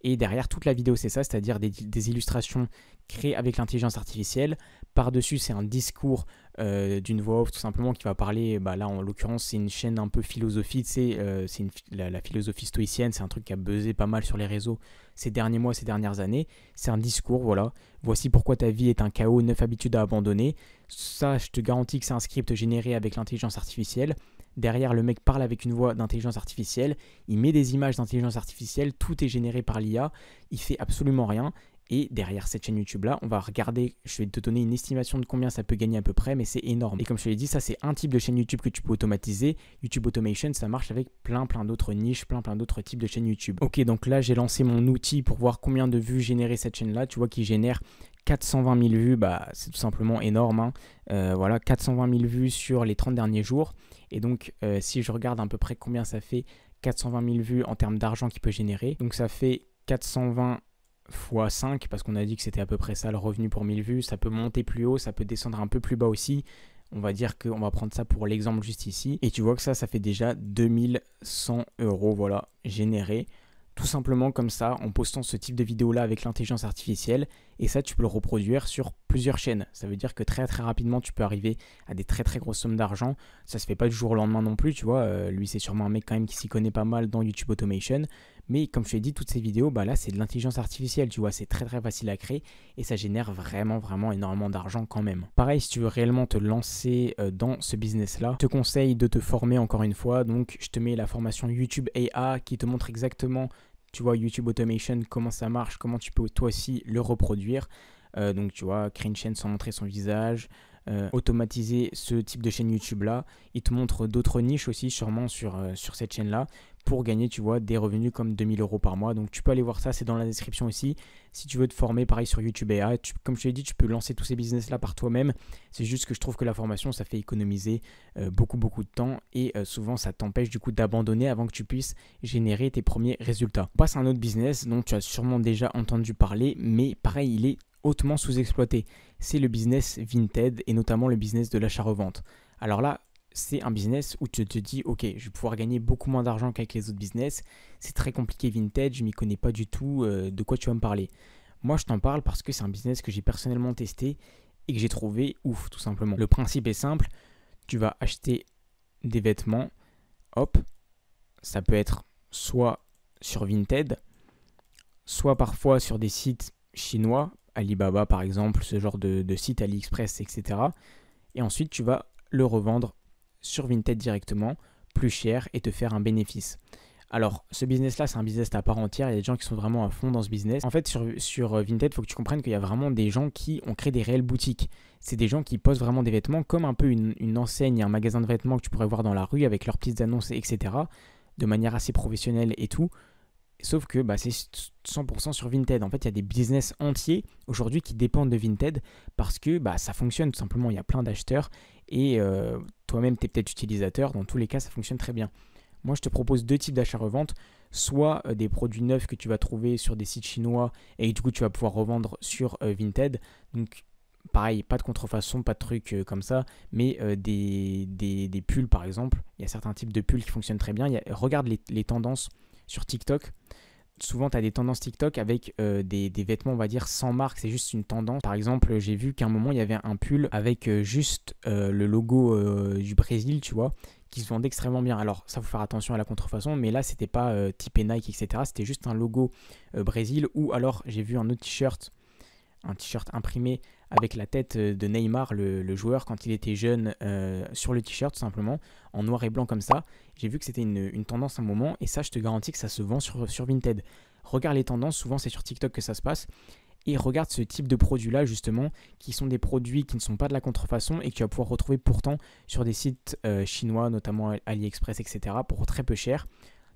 Et derrière, toute la vidéo, c'est ça, c'est-à-dire des illustrations créées avec l'intelligence artificielle. Par-dessus, c'est un discours d'une voix off, tout simplement, qui va parler, là, en l'occurrence, c'est une chaîne un peu philosophie, tu sais, c'est la philosophie stoïcienne, c'est un truc qui a buzzé pas mal sur les réseaux ces derniers mois, ces dernières années. C'est un discours, voilà. Voici pourquoi ta vie est un chaos, 9 habitudes à abandonner. Ça, je te garantis que c'est un script généré avec l'intelligence artificielle. Derrière, le mec parle avec une voix d'intelligence artificielle, il met des images d'intelligence artificielle, tout est généré par l'IA, il fait absolument rien. Et derrière cette chaîne YouTube là, on va regarder, je vais te donner une estimation de combien ça peut gagner à peu près, mais c'est énorme. Et comme je te l'ai dit, ça c'est un type de chaîne YouTube que tu peux automatiser. YouTube Automation, ça marche avec plein d'autres niches, plein d'autres types de chaînes YouTube. Ok, donc là j'ai lancé mon outil pour voir combien de vues générer cette chaîne là. Tu vois qu'il génère 420 000 vues, c'est tout simplement énorme, hein. Voilà, 420 000 vues sur les 30 derniers jours. Et donc si je regarde à peu près combien ça fait 420 000 vues en termes d'argent qu'il peut générer, donc ça fait 420 x 5, parce qu'on a dit que c'était à peu près ça le revenu pour 1000 vues. Ça peut monter plus haut, ça peut descendre un peu plus bas aussi. On va dire qu'on va prendre ça pour l'exemple juste ici. Et tu vois que ça fait déjà 2100 €, voilà, générés. Tout simplement comme ça, en postant ce type de vidéo-là avec l'intelligence artificielle. Et ça, tu peux le reproduire sur plusieurs chaînes. Ça veut dire que très rapidement, tu peux arriver à des très grosses sommes d'argent. Ça se fait pas du jour au lendemain non plus, tu vois. Lui, c'est sûrement un mec quand même qui s'y connaît pas mal dans YouTube Automation. Mais comme je t'ai dit, toutes ces vidéos, là, c'est de l'intelligence artificielle, tu vois. C'est très facile à créer et ça génère vraiment énormément d'argent quand même. Pareil, si tu veux réellement te lancer dans ce business-là, je te conseille de te former encore une fois. Donc, je te mets la formation YouTube AI qui te montre exactement, tu vois, YouTube Automation, comment ça marche, comment tu peux toi aussi le reproduire. Donc, tu vois, créer une chaîne sans montrer son visage, automatiser ce type de chaîne YouTube là. Il te montre d'autres niches aussi sûrement sur cette chaîne là pour gagner, tu vois, des revenus comme 2000 € par mois. Donc tu peux aller voir ça, c'est dans la description aussi. Si tu veux te former, pareil sur YouTube AI, comme je te l'ai dit, tu peux lancer tous ces business là par toi-même. C'est juste que je trouve que la formation, ça fait économiser beaucoup de temps et souvent ça t'empêche du coup d'abandonner avant que tu puisses générer tes premiers résultats. On passe à un autre business dont tu as sûrement déjà entendu parler, mais pareil, il est hautement sous-exploité. C'est le business Vinted et notamment le business de l'achat-revente. Alors là, c'est un business où tu te dis, ok, je vais pouvoir gagner beaucoup moins d'argent qu'avec les autres business. C'est très compliqué Vinted, je ne m'y connais pas du tout. De quoi tu vas me parler? Moi, je t'en parle parce que c'est un business que j'ai personnellement testé et que j'ai trouvé ouf, tout simplement. Le principe est simple, tu vas acheter des vêtements, hop, ça peut être soit sur Vinted, soit parfois sur des sites chinois, Alibaba par exemple, ce genre de site, AliExpress, etc. Et ensuite, tu vas le revendre sur Vinted directement plus cher et te faire un bénéfice. Alors, ce business-là, c'est un business à part entière. Il y a des gens qui sont vraiment à fond dans ce business. En fait, sur Vinted, il faut que tu comprennes qu'il y a vraiment des gens qui ont créé des réelles boutiques. C'est des gens qui postent vraiment des vêtements comme un peu une enseigne, un magasin de vêtements que tu pourrais voir dans la rue avec leurs petites annonces, etc. de manière assez professionnelle et tout. Sauf que c'est 100% sur Vinted. En fait, il y a des business entiers aujourd'hui qui dépendent de Vinted parce que ça fonctionne tout simplement. Il y a plein d'acheteurs et toi-même, tu es peut-être utilisateur. Dans tous les cas, ça fonctionne très bien. Moi, je te propose 2 types d'achats-revente. Soit des produits neufs que tu vas trouver sur des sites chinois et du coup, tu vas pouvoir revendre sur Vinted. Donc, pareil, pas de contrefaçon, pas de trucs comme ça, mais des pulls par exemple. Il y a certains types de pulls qui fonctionnent très bien. Regarde les tendances sur TikTok. Souvent, tu as des tendances TikTok avec des vêtements, on va dire, sans marque. C'est juste une tendance. Par exemple, j'ai vu qu'à un moment, il y avait un pull avec juste le logo du Brésil, tu vois, qui se vendait extrêmement bien. Alors, ça, faut faire attention à la contrefaçon, mais là, c'était pas typé Nike, etc. C'était juste un logo Brésil. Ou alors, j'ai vu un autre t-shirt imprimé avec la tête de Neymar, le joueur, quand il était jeune, sur le t-shirt, tout simplement, en noir et blanc comme ça. J'ai vu que c'était une tendance à un moment, et ça, je te garantis que ça se vend sur Vinted. Regarde les tendances, souvent c'est sur TikTok que ça se passe, et regarde ce type de produits-là, justement, qui sont des produits qui ne sont pas de la contrefaçon, et que tu vas pouvoir retrouver pourtant sur des sites chinois, notamment AliExpress, etc., pour très peu cher.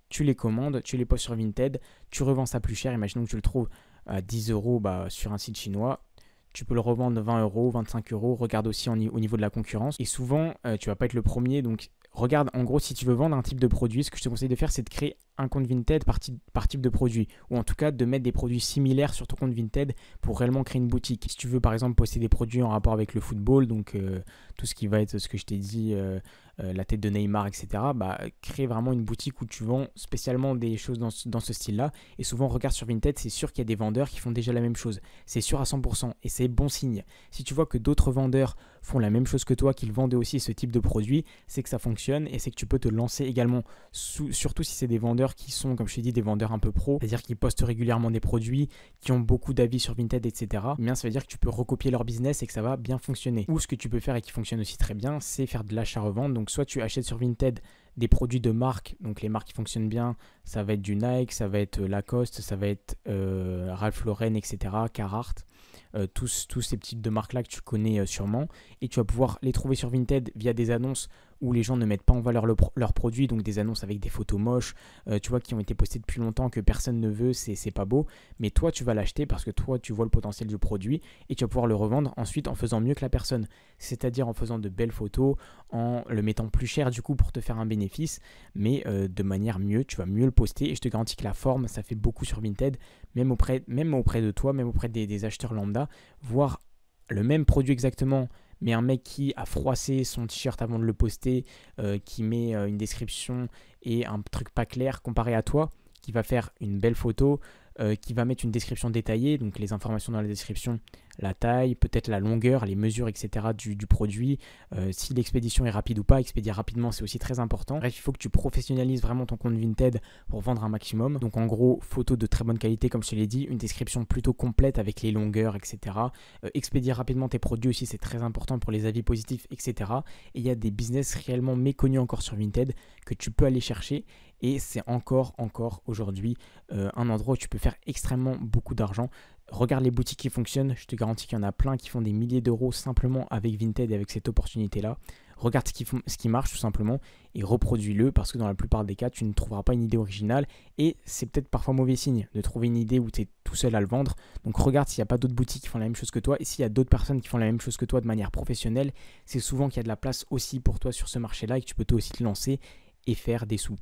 Tu les commandes, tu les postes sur Vinted, tu revends ça plus cher. Imaginons que tu le trouves à 10 euros sur un site chinois. Tu peux le revendre 20 euros, 25 euros. Regarde aussi au niveau de la concurrence. Et souvent, tu ne vas pas être le premier. Donc, regarde, en gros, si tu veux vendre un type de produit, ce que je te conseille de faire, c'est de créer un compte Vinted par type de produit. Ou en tout cas, de mettre des produits similaires sur ton compte Vinted pour réellement créer une boutique. Si tu veux, par exemple, poster des produits en rapport avec le football, donc tout ce qui va être ce que je t'ai dit, la tête de Neymar, etc., crée vraiment une boutique où tu vends spécialement des choses dans ce style-là. Et souvent, regarde sur Vinted, c'est sûr qu'il y a des vendeurs qui font déjà la même chose. C'est sûr à 100%. Et c'est bon signe. Si tu vois que d'autres vendeurs font la même chose que toi, qu'ils vendent aussi ce type de produit, c'est que ça fonctionne et c'est que tu peux te lancer également. Surtout si c'est des vendeurs qui sont, comme je t'ai dit, des vendeurs un peu pro, c'est-à-dire qui postent régulièrement des produits, qui ont beaucoup d'avis sur Vinted, etc. Eh bien, ça veut dire que tu peux recopier leur business et que ça va bien fonctionner. Ou ce que tu peux faire et qui fonctionne aussi très bien, c'est faire de l'achat-revente. Donc, soit tu achètes sur Vinted des produits de marque, donc les marques qui fonctionnent bien, ça va être du Nike, ça va être Lacoste, ça va être Ralph Lauren, etc., Carhartt, tous ces types de marques-là que tu connais sûrement, et tu vas pouvoir les trouver sur Vinted via des annonces où les gens ne mettent pas en valeur leurs produits, donc des annonces avec des photos moches, tu vois, qui ont été postées depuis longtemps, que personne ne veut, c'est pas beau, mais toi tu vas l'acheter parce que toi tu vois le potentiel du produit et tu vas pouvoir le revendre ensuite en faisant mieux que la personne, c'est-à-dire en faisant de belles photos, en le mettant plus cher du coup pour te faire un bénéfice, mais de manière mieux, tu vas mieux le poster et je te garantis que la forme, ça fait beaucoup sur Vinted, même auprès de toi, même auprès des acheteurs lambda, voir le même produit exactement, mais un mec qui a froissé son t-shirt avant de le poster, qui met une description et un truc pas clair comparé à toi, qui va faire une belle photo, qui va mettre une description détaillée, donc les informations dans la description, la taille, peut-être la longueur, les mesures, etc. du produit, si l'expédition est rapide ou pas, expédier rapidement c'est aussi très important. Bref, il faut que tu professionnalises vraiment ton compte Vinted pour vendre un maximum. Donc en gros, photo de très bonne qualité comme je te l'ai dit, une description plutôt complète avec les longueurs, etc. Expédier rapidement tes produits aussi, c'est très important pour les avis positifs, etc. Et il y a des business réellement méconnus encore sur Vinted que tu peux aller chercher. Et c'est encore aujourd'hui un endroit où tu peux faire extrêmement beaucoup d'argent. Regarde les boutiques qui fonctionnent, je te garantis qu'il y en a plein qui font des milliers d'euros simplement avec Vinted et avec cette opportunité-là. Regarde ce qui marche tout simplement et reproduis-le parce que dans la plupart des cas, tu ne trouveras pas une idée originale et c'est peut-être parfois mauvais signe de trouver une idée où tu es tout seul à le vendre. Donc regarde s'il n'y a pas d'autres boutiques qui font la même chose que toi et s'il y a d'autres personnes qui font la même chose que toi de manière professionnelle, c'est souvent qu'il y a de la place aussi pour toi sur ce marché-là et que tu peux toi aussi te lancer et faire des sous.